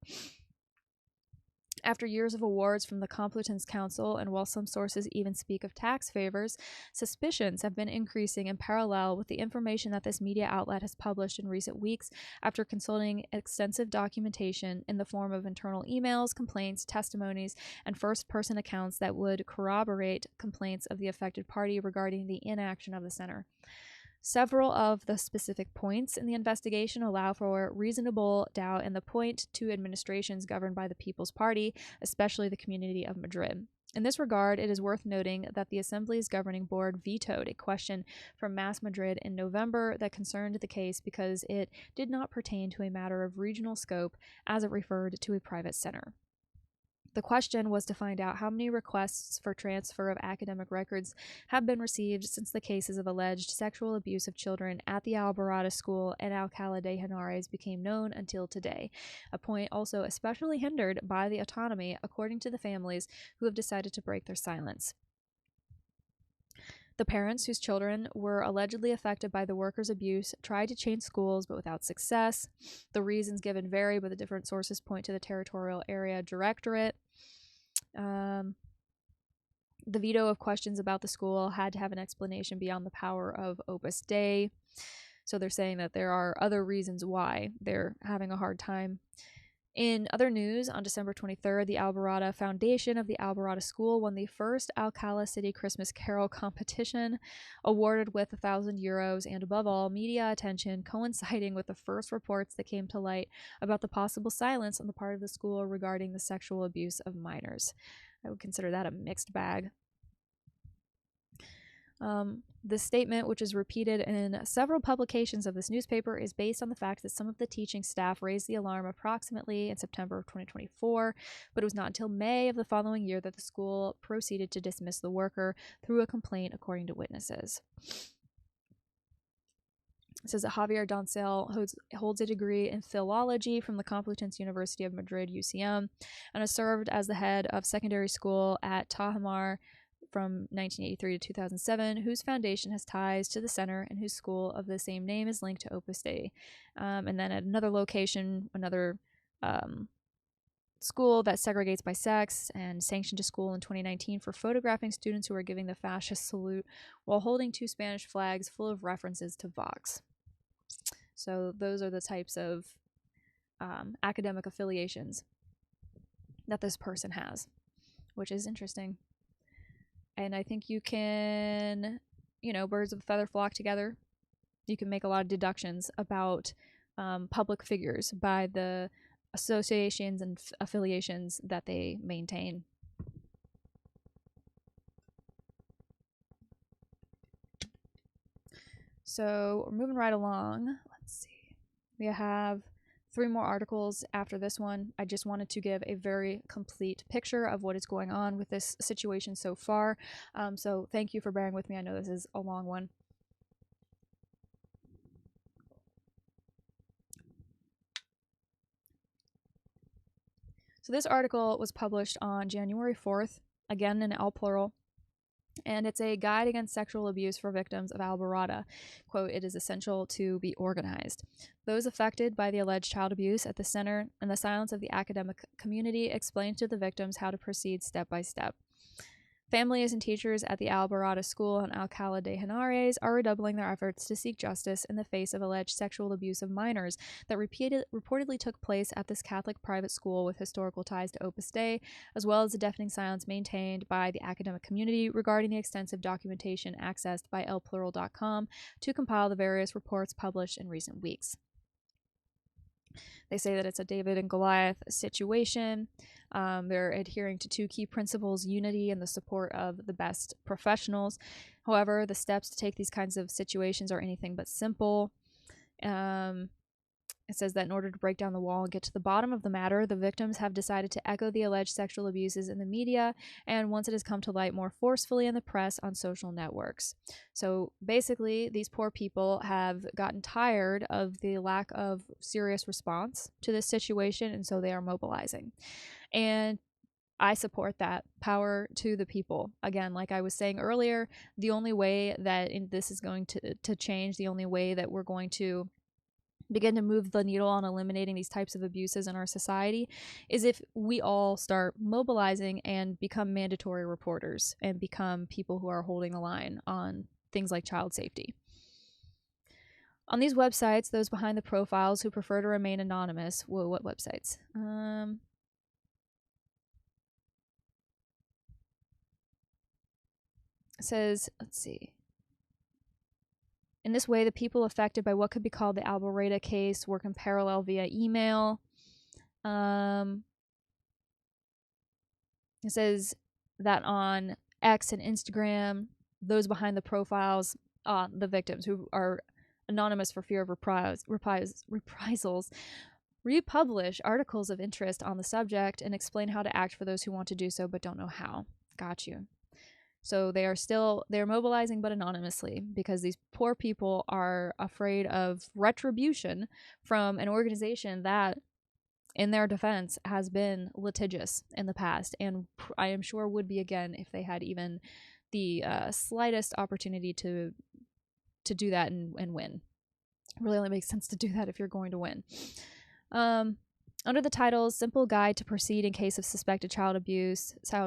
After years of awards from the Complutense Council, and while some sources even speak of tax favors, suspicions have been increasing in parallel with the information that this media outlet has published in recent weeks after consulting extensive documentation in the form of internal emails, complaints, testimonies, and first-person accounts that would corroborate complaints of the affected party regarding the inaction of the center. Several of the specific points in the investigation allow for reasonable doubt in the point to administrations governed by the People's Party, especially the Community of Madrid. In this regard, it is worth noting that the Assembly's governing board vetoed a question from Mas Madrid in November that concerned the case because it did not pertain to a matter of regional scope, as it referred to a private center. The question was to find out how many requests for transfer of academic records have been received since the cases of alleged sexual abuse of children at the Alborada school and Alcalá de Henares became known until today, a point also especially hindered by the autonomy, according to the families who have decided to break their silence. The parents whose children were allegedly affected by the workers' abuse tried to change schools, but without success. The reasons given vary, but the different sources point to the Territorial Area Directorate. The veto of questions about the school had to have an explanation beyond the power of Opus Dei. So they're saying that there are other reasons why they're having a hard time. In other news, on December 23rd, the Alborada Foundation of the Alborada School won the first Alcalá City Christmas Carol competition, awarded with €1,000 and, above all, media attention, coinciding with the first reports that came to light about the possible silence on the part of the school regarding the sexual abuse of minors. I would consider that a mixed bag. The statement, which is repeated in several publications of this newspaper, is based on the fact that some of the teaching staff raised the alarm approximately in September of 2024, but it was not until May of the following year that the school proceeded to dismiss the worker through a complaint, according to witnesses. It says that Javier Doncel holds a degree in philology from the Complutense University of Madrid, UCM, and has served as the head of secondary school at Tajamar from 1983 to 2007, whose foundation has ties to the center and whose school of the same name is linked to Opus Dei. And then at another location, another school that segregates by sex and sanctioned a school in 2019 for photographing students who are giving the fascist salute while holding 2 Spanish flags full of references to Vox. So those are the types of academic affiliations that this person has, which is interesting. And I think you can, birds of a feather flock together. You can make a lot of deductions about public figures by the associations and affiliations that they maintain. So we're moving right along. Let's see. We have 3 more articles after this one. I just wanted to give a very complete picture of what is going on with this situation so far. So thank you for bearing with me. I know this is a long one. So this article was published on January 4th, again in El Plural, and it's a guide against sexual abuse for victims of Alborada. Quote, "It is essential to be organized. Those affected by the alleged child abuse at the center and the silence of the academic community explain to the victims how to proceed step by step. Families and teachers at the Alborada School in Alcalá de Henares are redoubling their efforts to seek justice in the face of alleged sexual abuse of minors that reportedly took place at this Catholic private school with historical ties to Opus Dei, as well as the deafening silence maintained by the academic community regarding the extensive documentation accessed by elplural.com to compile the various reports published in recent weeks." They say that it's a David and Goliath situation. They're adhering to 2 key principles: unity and the support of the best professionals. However, the steps to take these kinds of situations are anything but simple. It says that in order to break down the wall and get to the bottom of the matter, the victims have decided to echo the alleged sexual abuses in the media and once it has come to light more forcefully in the press on social networks. So basically, these poor people have gotten tired of the lack of serious response to this situation, and so they are mobilizing. And I support that. Power to the people. Again, like I was saying earlier, the only way that this is going to change, the only way that we're going to begin to move the needle on eliminating these types of abuses in our society is if we all start mobilizing and become mandatory reporters and become people who are holding the line on things like child safety. On these websites, those behind the profiles who prefer to remain anonymous, whoa, what websites? It says, let's see. In this way, the people affected by what could be called the Alborada case work in parallel via email. It says that on X and Instagram, those behind the profiles, the victims who are anonymous for fear of reprisals, republish articles of interest on the subject and explain how to act for those who want to do so but don't know how. Got you. So they're mobilizing but anonymously because these poor people are afraid of retribution from an organization that, in their defense, has been litigious in the past and I am sure would be again if they had even the slightest opportunity to do that and win. It really only makes sense to do that if you're going to win. Under the titles Simple Guide to Proceed in Case of Suspected Child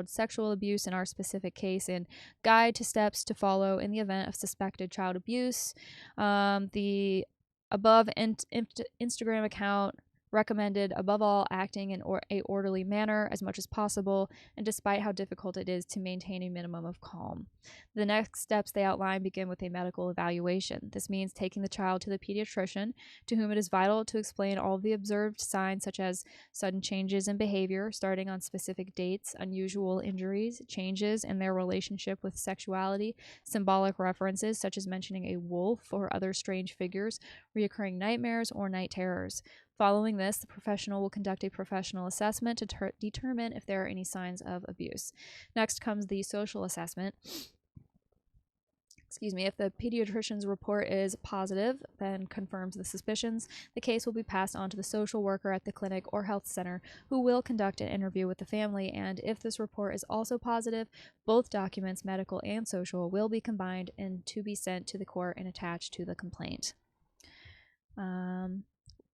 Sexual Abuse in our specific case, and Guide to Steps to Follow in the Event of Suspected Child Abuse, the above Instagram account recommended, above all, acting in a orderly manner as much as possible, and despite how difficult it is to maintain a minimum of calm. The next steps they outline begin with a medical evaluation. This means taking the child to the pediatrician, to whom it is vital to explain all of the observed signs such as sudden changes in behavior starting on specific dates, unusual injuries, changes in their relationship with sexuality, symbolic references such as mentioning a wolf or other strange figures, reoccurring nightmares, or night terrors. Following this, the professional will conduct a professional assessment to determine if there are any signs of abuse. Next comes the social assessment. If the pediatrician's report is positive, then confirms the suspicions, the case will be passed on to the social worker at the clinic or health center, who will conduct an interview with the family, and if this report is also positive, both documents, medical and social, will be combined and to be sent to the court and attached to the complaint.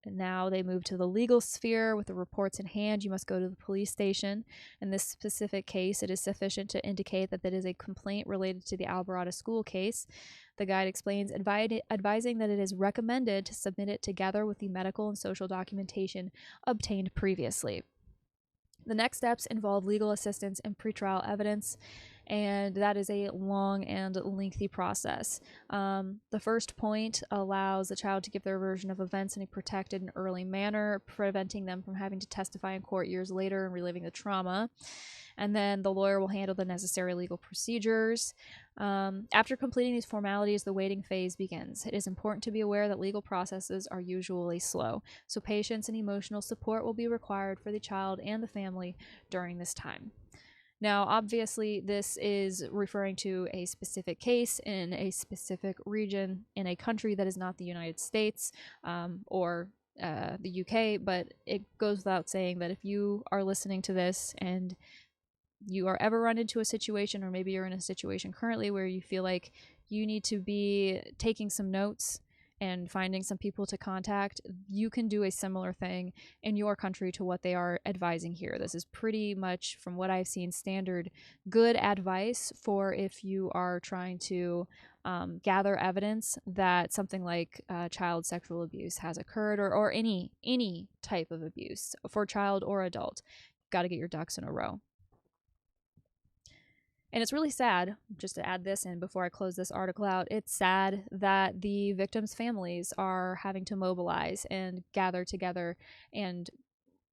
Now they move to the legal sphere. With the reports in hand, you must go to the police station. In this specific case, it is sufficient to indicate that that is a complaint related to the Alborada school case. The guide explains, advising that it is recommended to submit it together with the medical and social documentation obtained previously. The next steps involve legal assistance and pretrial evidence, and that is a long and lengthy process. The first point allows the child to give their version of events in a protected and early manner, preventing them from having to testify in court years later and reliving the trauma. And then the lawyer will handle the necessary legal procedures. After completing these formalities, the waiting phase begins. It is important to be aware that legal processes are usually slow, so patience and emotional support will be required for the child and the family during this time. Now, obviously, this is referring to a specific case in a specific region in a country that is not the United States or the UK, but it goes without saying that if you are listening to this and you are ever run into a situation, or maybe you're in a situation currently where you feel like you need to be taking some notes and finding some people to contact, you can do a similar thing in your country to what they are advising here. This is pretty much, from what I've seen, standard good advice for if you are trying to gather evidence that something like child sexual abuse has occurred, or any type of abuse for child or adult. You've got to get your ducks in a row. And it's really sad, just to add this in before I close this article out, it's sad that the victims' families are having to mobilize and gather together and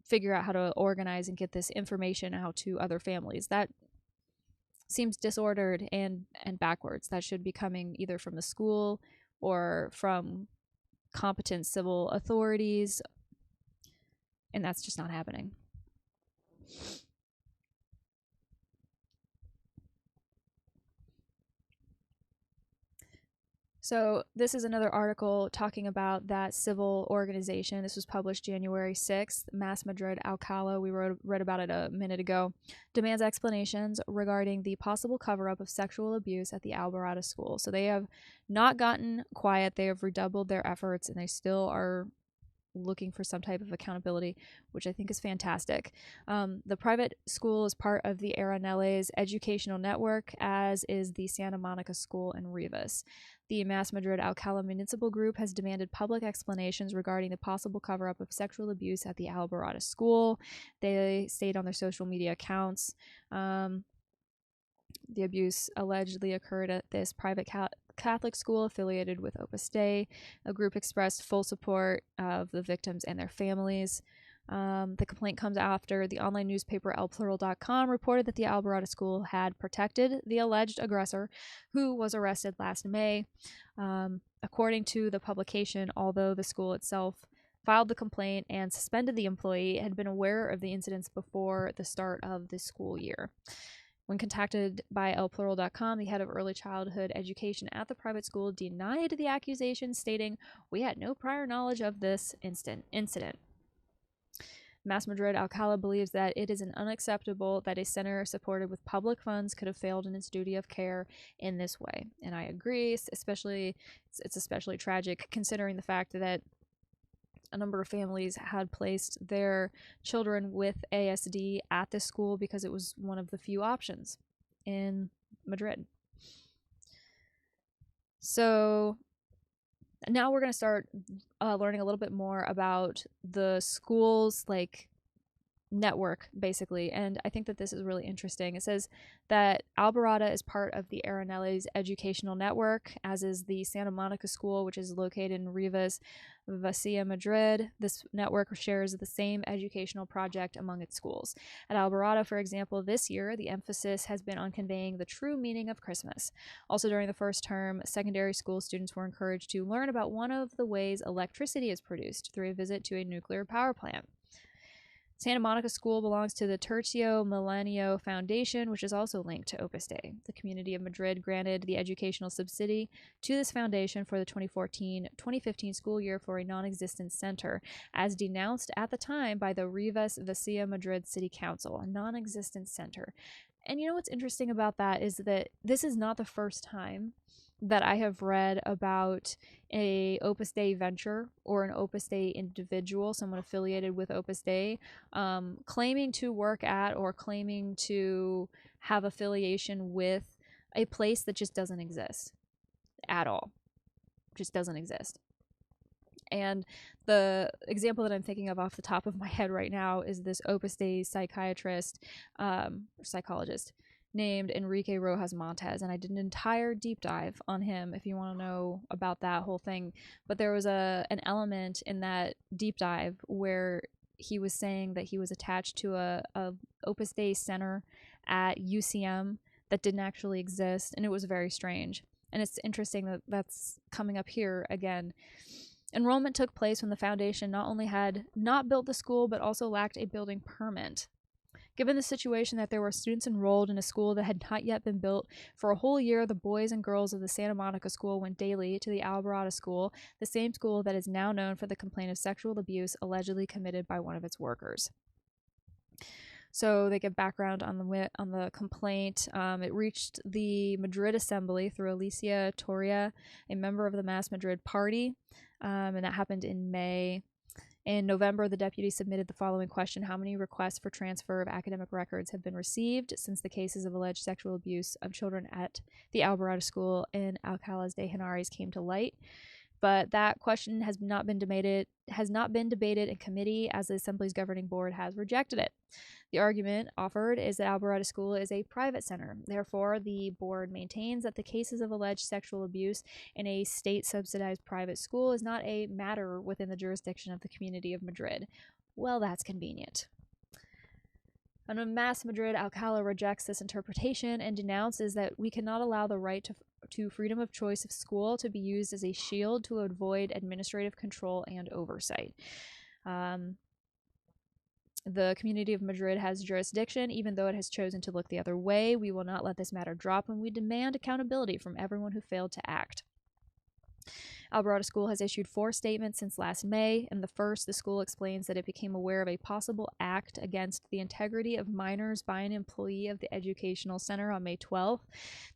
figure out how to organize and get this information out to other families. That seems disordered and backwards. That should be coming either from the school or from competent civil authorities, and that's just not happening. So this is another article talking about that civil organization. This was published January 6th. Mas Madrid Alcalá, we read about it a minute ago, demands explanations regarding the possible cover-up of sexual abuse at the Alborada school. So they have not gotten quiet. They have redoubled their efforts, and they still are looking for some type of accountability, which I think is fantastic. The private school is part of the Aranelle's educational network, as is the Santa Monica School in Rivas. The Mas Madrid Alcalá Municipal Group has demanded public explanations regarding the possible cover-up of sexual abuse at the Alborada school. They state on their social media accounts the abuse allegedly occurred at this private Catholic school affiliated with Opus Dei. A group expressed full support of the victims and their families. The complaint comes after the online newspaper elplural.com reported that the Alborada school had protected the alleged aggressor, who was arrested last May. According to the publication, although the school itself filed the complaint and suspended the employee, it had been aware of the incidents before the start of the school year. When contacted by elplural.com, the head of early childhood education at the private school denied the accusation, stating, "We had no prior knowledge of this incident." Mas Madrid Alcalá believes that it is unacceptable that a center supported with public funds could have failed in its duty of care in this way. And I agree, it's especially tragic considering the fact that a number of families had placed their children with ASD at this school because it was one of the few options in Madrid. So now we're going to start learning a little bit more about the school's network, basically, and I think that this is really interesting. It says that Alborada is part of the Aranelle's educational network, as is the Santa Monica School, which is located in Rivas, Valencia, Madrid. This network shares the same educational project among its schools. At Alborada, for example, this year, the emphasis has been on conveying the true meaning of Christmas. Also, during the first term, secondary school students were encouraged to learn about one of the ways electricity is produced through a visit to a nuclear power plant. Santa Monica School belongs to the Tercio Millennio Foundation, which is also linked to Opus Dei. The community of Madrid granted the educational subsidy to this foundation for the 2014-2015 school year for a non-existent center, as denounced at the time by the Rivas Valencia Madrid City Council, a non-existent center. And you know what's interesting about that is that this is not the first time that I have read about a Opus Dei venture or an Opus Dei individual, someone affiliated with Opus Dei, claiming to work at or claiming to have affiliation with a place that just doesn't exist at all. Just doesn't exist. And the example that I'm thinking of off the top of my head right now is this Opus Dei psychiatrist, psychologist, named Enrique Rojas Montes, and I did an entire deep dive on him if you want to know about that whole thing. But there was an element in that deep dive where he was saying that he was attached to a Opus Dei center at UCM that didn't actually exist, and it was very strange. And it's interesting that that's coming up here again. Enrollment took place when the foundation not only had not built the school, but also lacked a building permit. Given the situation that there were students enrolled in a school that had not yet been built, for a whole year the boys and girls of the Santa Monica School went daily to the Alborada School, the same school that is now known for the complaint of sexual abuse allegedly committed by one of its workers. So they give background on the complaint. It reached the Madrid Assembly through Alicia Torria, a member of the Mas Madrid Party, and that happened in May. In November, the deputy submitted the following question: how many requests for transfer of academic records have been received since the cases of alleged sexual abuse of children at the Alborada School in Alcalá de Henares came to light? But that question has not been debated in committee, as the Assembly's governing board has rejected it. The argument offered is that Alborada School is a private center. Therefore, the board maintains that the cases of alleged sexual abuse in a state-subsidized private school is not a matter within the jurisdiction of the community of Madrid. Well, that's convenient. And Mas Madrid Alcalá rejects this interpretation and denounces that we cannot allow the right to freedom of choice of school to be used as a shield to avoid administrative control and oversight. The Community of Madrid has jurisdiction, even though it has chosen to look the other way. We will not let this matter drop, and we demand accountability from everyone who failed to act. Alborada School has issued 4 statements since last May. In the first, the school explains that it became aware of a possible act against the integrity of minors by an employee of the educational center on May 12th.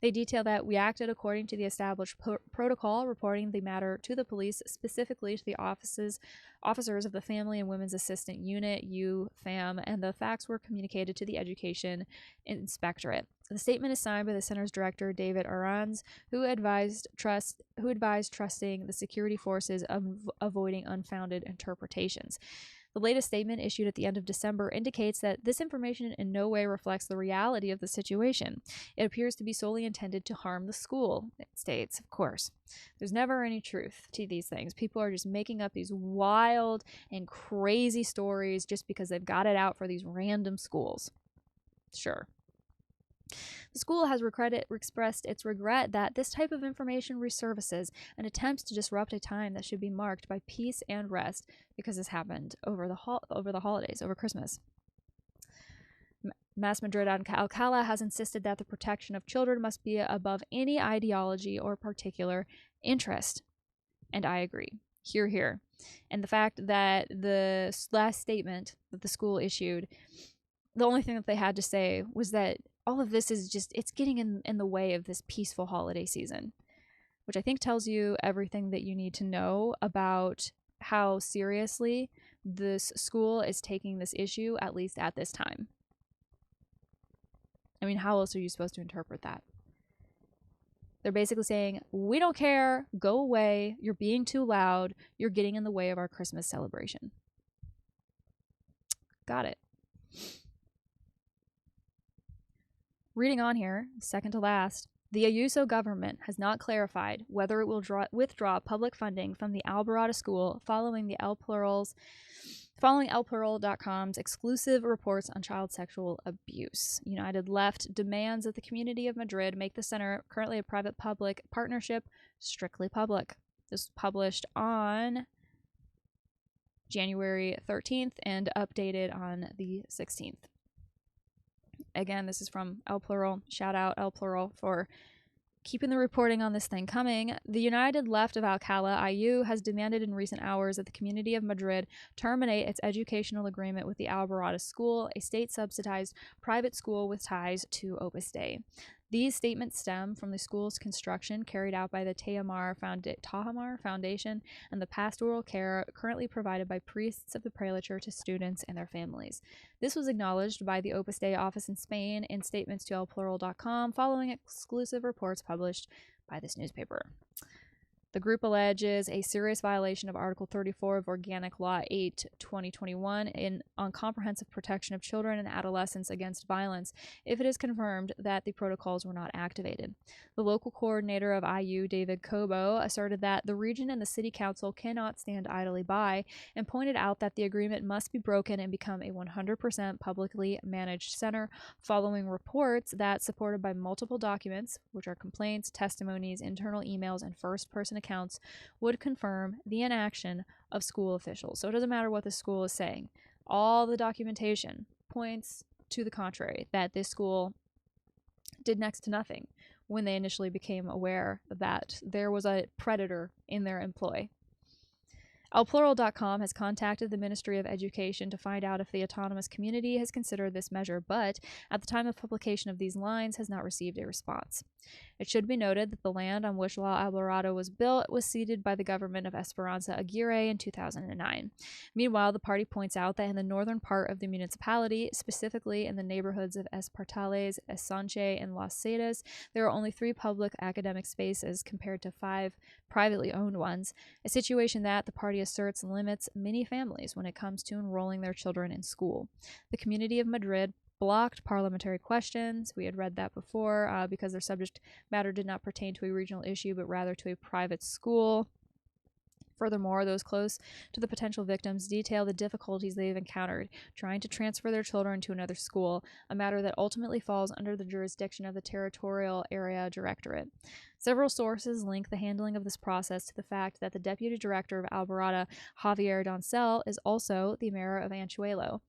They detail that we acted according to the established protocol, reporting the matter to the police, specifically to the officers of the Family and Women's Assistant Unit, UFAM, and the facts were communicated to the Education Inspectorate. The statement is signed by the center's director, David Aranz, who advised trusting the security forces of avoiding unfounded interpretations. The latest statement, issued at the end of December, indicates that this information in no way reflects the reality of the situation. It appears to be solely intended to harm the school, it states, of course. There's never any truth to these things. People are just making up these wild and crazy stories just because they've got it out for these random schools. Sure. The school has expressed its regret that this type of information resurfaces and attempts to disrupt a time that should be marked by peace and rest, because this happened over the holidays, over Christmas. Mas Madrid Alcalá has insisted that the protection of children must be above any ideology or particular interest. And I agree. Hear, hear. And the fact that the last statement that the school issued, the only thing that they had to say was that all of this is just, it's getting in the way of this peaceful holiday season, which I think tells you everything that you need to know about how seriously this school is taking this issue, at least at this time. I mean, how else are you supposed to interpret that? They're basically saying, we don't care, go away, you're being too loud, you're getting in the way of our Christmas celebration. Got it. Reading on here, second to last, the Ayuso government has not clarified whether it will withdraw public funding from the Alborada School following ElPlural.com's exclusive reports on child sexual abuse. United Left demands that the Community of Madrid make the center, currently a private-public partnership, strictly public. This was published on January 13th and updated on the 16th. Again, this is from El Plural. Shout out El Plural for keeping the reporting on this thing coming. The United Left of Alcalá, IU, has demanded in recent hours that the Community of Madrid terminate its educational agreement with the Alborada School, a state-subsidized private school with ties to Opus Dei. These statements stem from the school's construction carried out by the Tahomar Foundation and the pastoral care currently provided by priests of the prelature to students and their families. This was acknowledged by the Opus Dei office in Spain in statements to elplural.com following exclusive reports published by this newspaper. The group alleges a serious violation of Article 34 of Organic Law 8/2021 on comprehensive protection of children and adolescents against violence if it is confirmed that the protocols were not activated. The local coordinator of IU, David Cobo, asserted that the region and the city council cannot stand idly by and pointed out that the agreement must be broken and become a 100% publicly managed center following reports that, supported by multiple documents, which are complaints, testimonies, internal emails, and first-person accounts, would confirm the inaction of school officials. So it doesn't matter what the school is saying. All the documentation points to the contrary, that this school did next to nothing when they initially became aware that there was a predator in their employ. ElPlural.com has contacted the Ministry of Education to find out if the autonomous community has considered this measure, but at the time of publication of these lines has not received a response. It should be noted that the land on which La Alborada was built was ceded by the government of Esperanza Aguirre in 2009. Meanwhile, the party points out that in the northern part of the municipality, specifically in the neighborhoods of Espartales, Esanche, and Las Sedas, there are only 3 public academic spaces compared to 5 privately owned ones, a situation that the party asserts limits many families when it comes to enrolling their children in school. The Community of Madrid blocked parliamentary questions. We had read that before because their subject matter did not pertain to a regional issue, but rather to a private school. Furthermore, those close to the potential victims detail the difficulties they've encountered trying to transfer their children to another school, a matter that ultimately falls under the jurisdiction of the Territorial Area Directorate. Several sources link the handling of this process to the fact that the deputy director of Alborada, Javier Doncel, is also the mayor of Anchuelo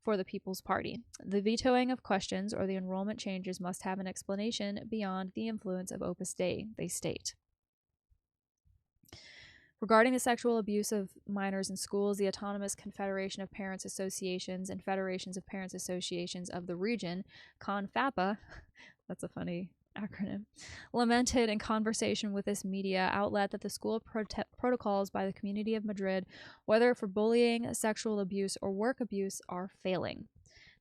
for the People's Party. The vetoing of questions or the enrollment changes must have an explanation beyond the influence of Opus Dei, they state. Regarding the sexual abuse of minors in schools, the Autonomous Confederation of Parents Associations and Federations of Parents Associations of the region, CONFAPA, that's a funny acronym, lamented in conversation with this media outlet that the school protocols by the Community of Madrid, whether for bullying, sexual abuse, or work abuse, are failing.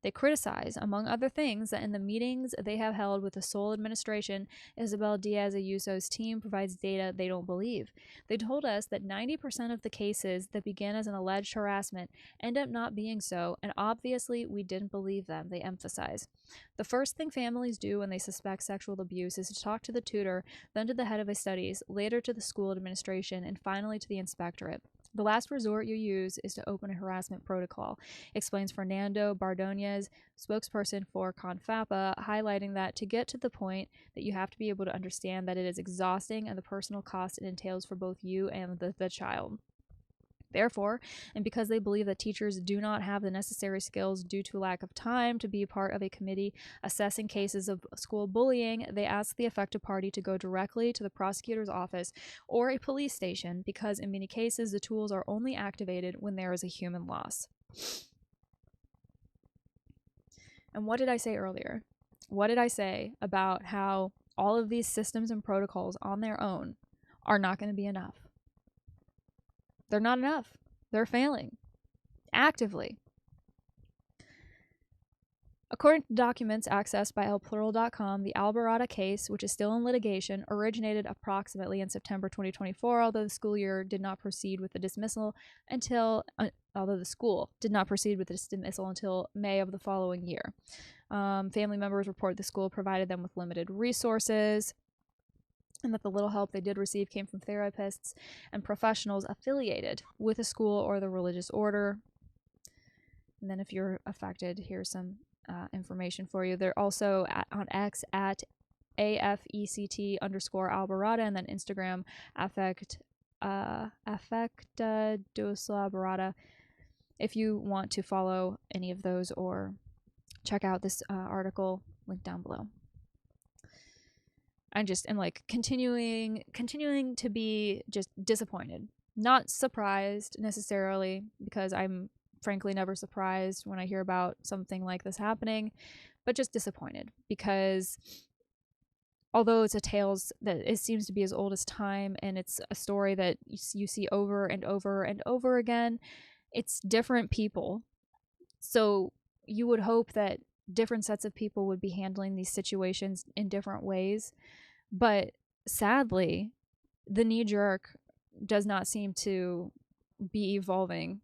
They criticize, among other things, that in the meetings they have held with the sole administration, Isabel Diaz Ayuso's team provides data they don't believe. They told us that 90% of the cases that began as an alleged harassment end up not being so, and obviously we didn't believe them, they emphasize. The first thing families do when they suspect sexual abuse is to talk to the tutor, then to the head of studies, later to the school administration, and finally to the inspectorate. The last resort you use is to open a harassment protocol, explains Fernando Bardonez, spokesperson for CONFAPA, highlighting that to get to the point that you have to be able to understand that it is exhausting and the personal cost it entails for both you and the child. Therefore, and because they believe that teachers do not have the necessary skills due to lack of time to be part of a committee assessing cases of school bullying, they ask the affected party to go directly to the prosecutor's office or a police station because in many cases the tools are only activated when there is a human loss. And what did I say earlier? What did I say about how all of these systems and protocols on their own are not going to be enough? They're not enough. They're failing. Actively. According to documents accessed by elplural.com, the Alborada case, which is still in litigation, originated approximately in September 2024, although the school did not proceed with the dismissal until May of the following year. Family members report the school provided them with limited resources, and that the little help they did receive came from therapists and professionals affiliated with a school or the religious order. And then if you're affected, here's some information for you. They're also on X at AFECT_Alborada, and then Instagram Afecta dos Alborada, if you want to follow any of those or check out this article, link down below. I'm like continuing to be just disappointed. Not surprised necessarily, because I'm frankly never surprised when I hear about something like this happening, but just disappointed because although it's a tale that it seems to be as old as time and it's a story that you see over and over and over again, it's different people. So you would hope that different sets of people would be handling these situations in different ways. But sadly, the knee-jerk does not seem to be evolving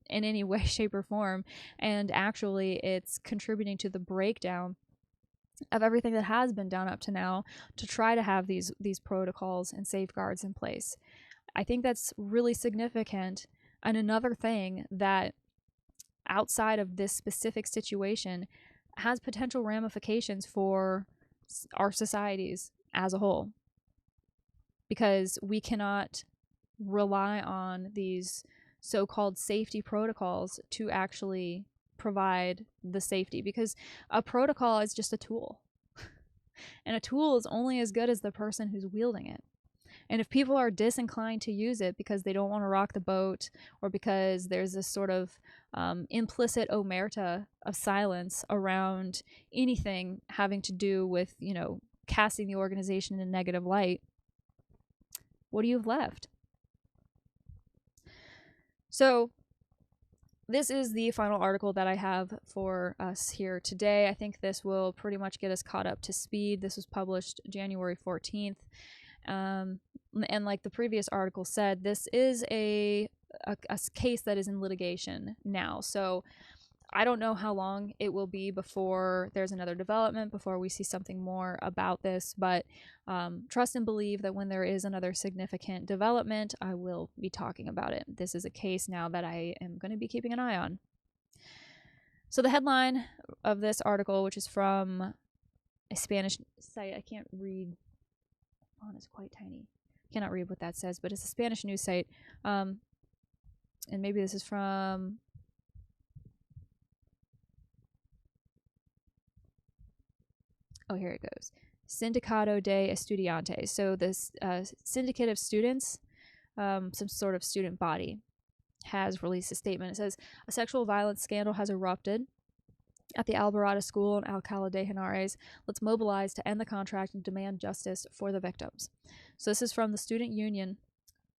in any way, shape, or form. And actually, it's contributing to the breakdown of everything that has been done up to now to try to have these protocols and safeguards in place. I think that's really significant. And another thing that outside of this specific situation has potential ramifications for our societies as a whole, because we cannot rely on these so-called safety protocols to actually provide the safety, because a protocol is just a tool and a tool is only as good as the person who's wielding it. And if people are disinclined to use it because they don't want to rock the boat, or because there's this sort of implicit omerta of silence around anything having to do with, casting the organization in a negative light, what do you have left? So this is the final article that I have for us here today. I think this will pretty much get us caught up to speed. This was published January 14th. And like the previous article said, this is a case that is in litigation now. So I don't know how long it will be before there's another development, before we see something more about this, but trust and believe that when there is another significant development, I will be talking about it. This is a case now that I am going to be keeping an eye on. So the headline of this article, which is from a Spanish site, I can't read, the font is quite tiny. I cannot read what that says, but it's a Spanish news site. And maybe this is from... Oh, here it goes. Sindicato de Estudiantes. So this syndicate of students, some sort of student body, has released a statement. It says, a sexual violence scandal has erupted at the Alborada school in Alcalá de Henares. Let's mobilize to end the contract and demand justice for the victims. So this is from the student union.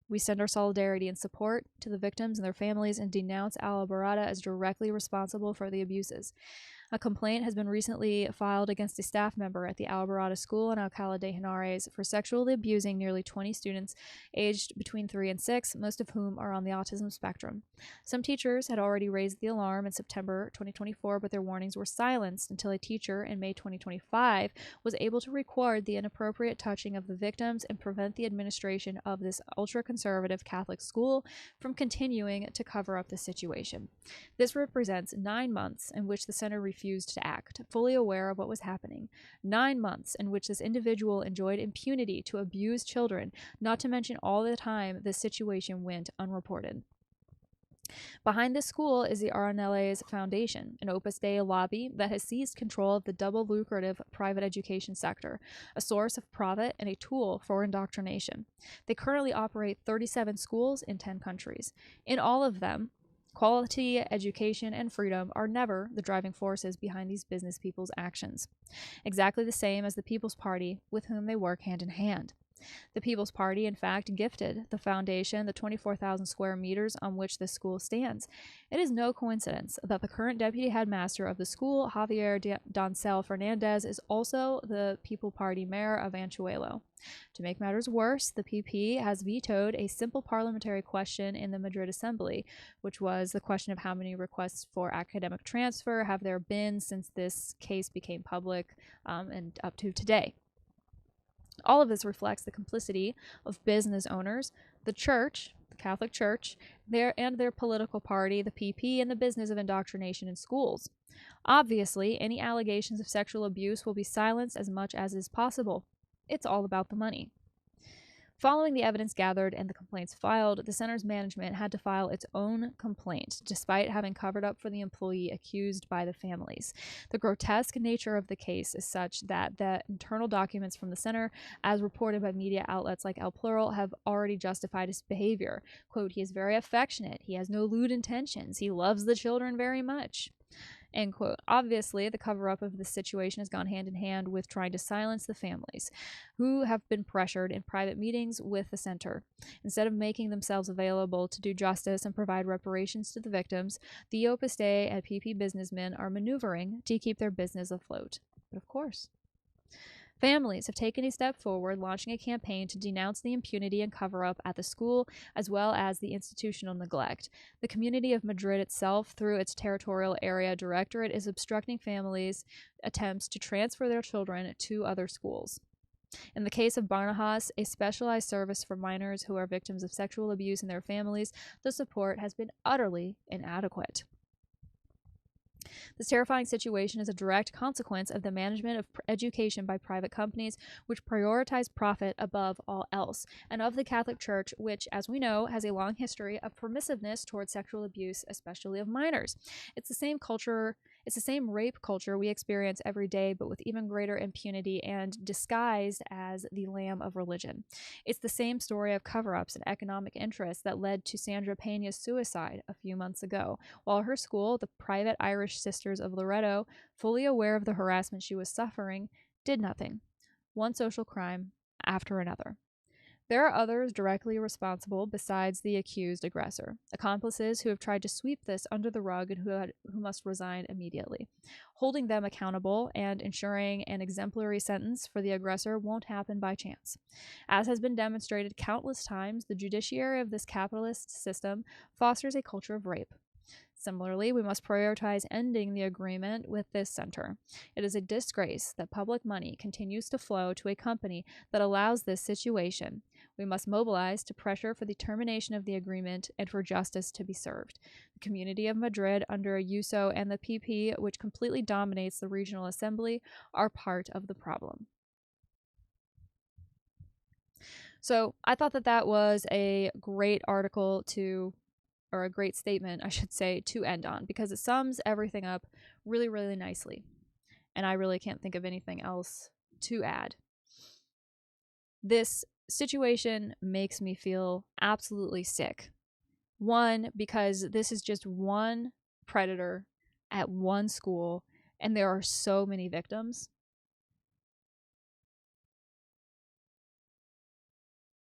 We send our solidarity and support to the victims and their families and denounce Alborada as directly responsible for the abuses. A complaint has been recently filed against a staff member at the Alborada School in Alcalá de Henares for sexually abusing nearly 20 students aged between 3 and 6, most of whom are on the autism spectrum. Some teachers had already raised the alarm in September 2024, but their warnings were silenced until a teacher in May 2025 was able to record the inappropriate touching of the victims and prevent the administration of this ultra-conservative Catholic school from continuing to cover up the situation. This represents 9 months in which the center refused to act, fully aware of what was happening. 9 months in which this individual enjoyed impunity to abuse children, not to mention all the time the situation went unreported. Behind this school is the Aranelles Foundation, an Opus Dei lobby that has seized control of the double lucrative private education sector, a source of profit and a tool for indoctrination. They currently operate 37 schools in 10 countries. In all of them, quality, education, and freedom are never the driving forces behind these business people's actions. Exactly the same as the People's Party, with whom they work hand in hand. The People's Party, in fact, gifted the foundation the 24,000 square meters on which this school stands. It is no coincidence that the current deputy headmaster of the school, Javier Doncel Fernandez, is also the People Party mayor of Anchuelo. To make matters worse, the PP has vetoed a simple parliamentary question in the Madrid Assembly, which was the question of how many requests for academic transfer have there been since this case became public and up to today. All of this reflects the complicity of business owners, the church, the Catholic Church, their political party, the PP, and the business of indoctrination in schools. Obviously, any allegations of sexual abuse will be silenced as much as is possible. It's all about the money. Following the evidence gathered and the complaints filed, the center's management had to file its own complaint, despite having covered up for the employee accused by the families. The grotesque nature of the case is such that the internal documents from the center, as reported by media outlets like El Plural, have already justified his behavior. Quote, he is very affectionate. He has no lewd intentions. He loves the children very much. End quote. Obviously, the cover-up of this situation has gone hand in hand with trying to silence the families, who have been pressured in private meetings with the center. Instead of making themselves available to do justice and provide reparations to the victims, the Opus Dei and PP businessmen are maneuvering to keep their business afloat. But of course, families have taken a step forward, launching a campaign to denounce the impunity and cover-up at the school, as well as the institutional neglect. The community of Madrid itself, through its territorial area directorate, is obstructing families' attempts to transfer their children to other schools. In the case of Barnajas, a specialized service for minors who are victims of sexual abuse and their families, the support has been utterly inadequate. This terrifying situation is a direct consequence of the management of education by private companies, which prioritize profit above all else, and of the Catholic Church, which, as we know, has a long history of permissiveness towards sexual abuse, especially of minors. It's the same culture. It's the same rape culture we experience every day, but with even greater impunity and disguised as the lamb of religion. It's the same story of cover-ups and economic interests that led to Sandra Peña's suicide a few months ago, while her school, the Private Irish Sisters of Loreto, fully aware of the harassment she was suffering, did nothing. One social crime after another. There are others directly responsible besides the accused aggressor, accomplices who have tried to sweep this under the rug and who must resign immediately. Holding them accountable and ensuring an exemplary sentence for the aggressor won't happen by chance. As has been demonstrated countless times, the judiciary of this capitalist system fosters a culture of rape. Similarly, we must prioritize ending the agreement with this center. It is a disgrace that public money continues to flow to a company that allows this situation. We must mobilize to pressure for the termination of the agreement and for justice to be served. The community of Madrid under Ayuso and the PP, which completely dominates the regional assembly, are part of the problem. So I thought that that was a great article or a great statement, I should say, to end on, because it sums everything up really, really nicely. And I really can't think of anything else to add. This situation makes me feel absolutely sick. One, because this is just one predator at one school, and there are so many victims.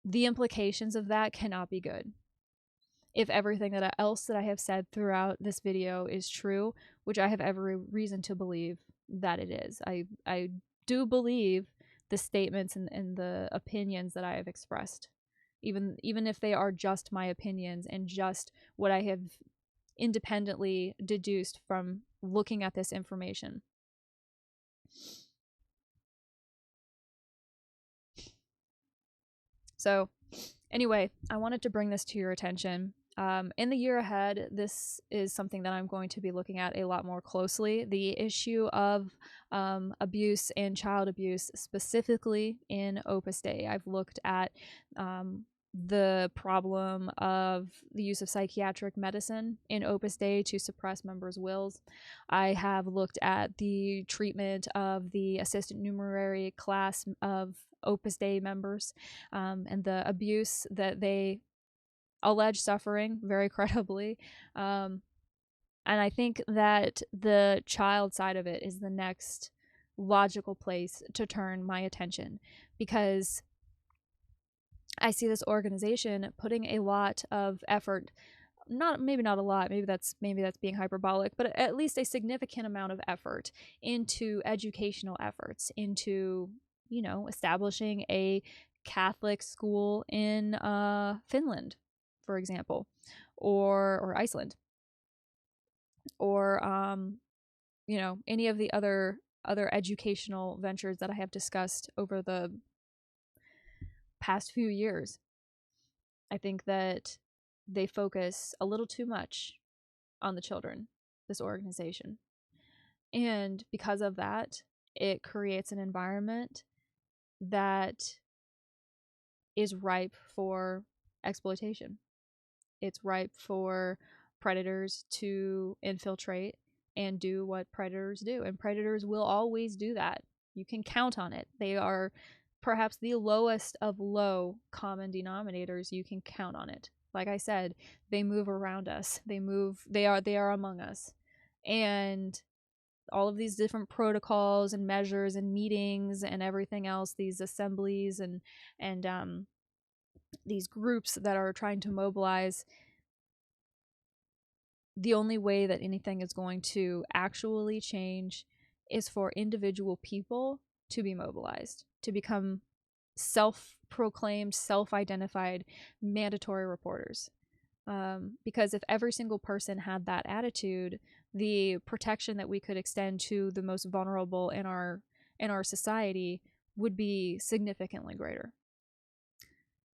The implications of that cannot be good. If everything else that I have said throughout this video is true, which I have every reason to believe that it is. I do believe the statements and the opinions that I have expressed, even if they are just my opinions and just what I have independently deduced from looking at this information. So anyway, I wanted to bring this to your attention. In the year ahead, this is something that I'm going to be looking at a lot more closely. The issue of abuse and child abuse, specifically in Opus Dei. I've looked at the problem of the use of psychiatric medicine in Opus Dei to suppress members' wills. I have looked at the treatment of the assistant numerary class of Opus Dei members and the abuse that they allege suffering very credibly. And I think that the child side of it is the next logical place to turn my attention, because I see this organization putting a lot of effort, maybe not a lot, maybe that's being hyperbolic, but at least a significant amount of effort into educational efforts, into, establishing a Catholic school in Finland, for example, or Iceland, or any of the other educational ventures that I have discussed over the past few years. I think that they focus a little too much on the children, this organization. And because of that, it creates an environment that is ripe for exploitation. It's ripe for predators to infiltrate and do what predators do. And predators will always do that. You can count on it. They are perhaps the lowest of low common denominators. You can count on it. Like I said, they move around us. They are among us. And all of these different protocols and measures and meetings and everything else, these assemblies and these groups that are trying to mobilize, the only way that anything is going to actually change is for individual people to be mobilized, to become self-proclaimed, self-identified mandatory reporters. Because if every single person had that attitude, the protection that we could extend to the most vulnerable in our society would be significantly greater.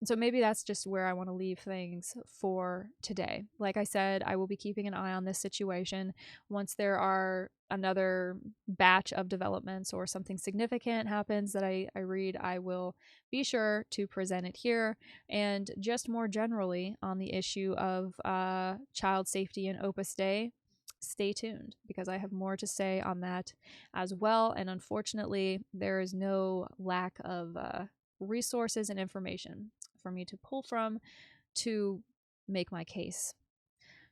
And so maybe that's just where I want to leave things for today. Like I said, I will be keeping an eye on this situation. Once there are another batch of developments or something significant happens that I read, I will be sure to present it here. And just more generally on the issue of child safety in Opus Dei, stay tuned, because I have more to say on that as well. And unfortunately, there is no lack of resources and information for me to pull from to make my case.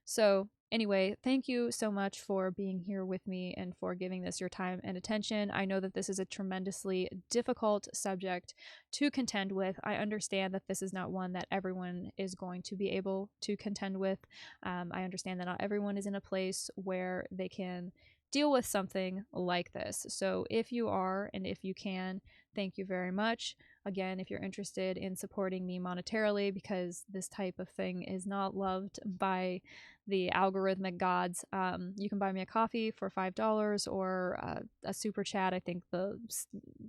So anyway, thank you so much for being here with me and for giving this your time and attention. I know that this is a tremendously difficult subject to contend with. I understand that this is not one that everyone is going to be able to contend with. I understand that not everyone is in a place where they can deal with something like this. So if you are, and if you can, thank you very much. Again, if you're interested in supporting me monetarily, because this type of thing is not loved by the algorithmic gods, you can buy me a coffee for $5 or a super chat. I think the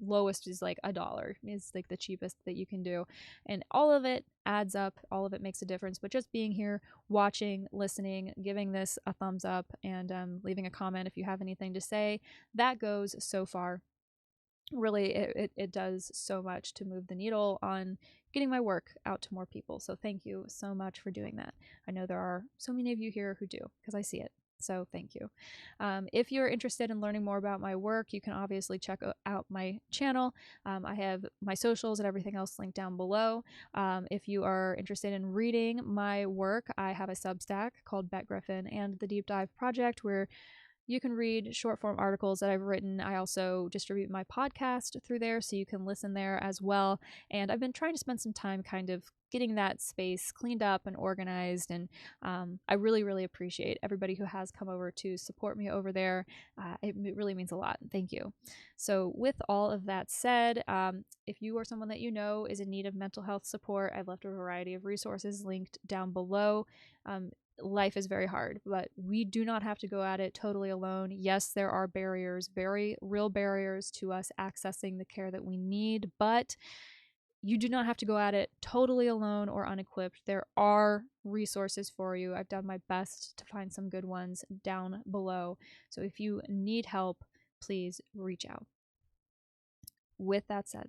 lowest is like $1 is like the cheapest that you can do. And all of it adds up. All of it makes a difference. But just being here, watching, listening, giving this a thumbs up, and leaving a comment if you have anything to say, that goes so far. Really, it does so much to move the needle on getting my work out to more people. So thank you so much for doing that. I know there are so many of you here who do, because I see it. So thank you. If you're interested in learning more about my work, you can obviously check out my channel. I have my socials and everything else linked down below. If you are interested in reading my work, I have a Substack called Bet Griffin and the Deep Dive Project, where you can read short form articles that I've written. I also distribute my podcast through there, so you can listen there as well. And I've been trying to spend some time kind of getting that space cleaned up and organized. And I really, really appreciate everybody who has come over to support me over there. It really means a lot. Thank you. So with all of that said, if you or someone that you know is in need of mental health support, I've left a variety of resources linked down below. Life is very hard, but we do not have to go at it totally alone. Yes, there are barriers, very real barriers to us accessing the care that we need, but you do not have to go at it totally alone or unequipped. There are resources for you. I've done my best to find some good ones down below. So if you need help, please reach out. With that said,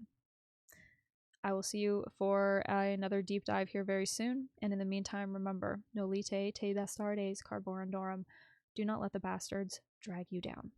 I will see you for another deep dive here very soon. And in the meantime, remember, nolite te destardes carborandorum. Do not let the bastards drag you down.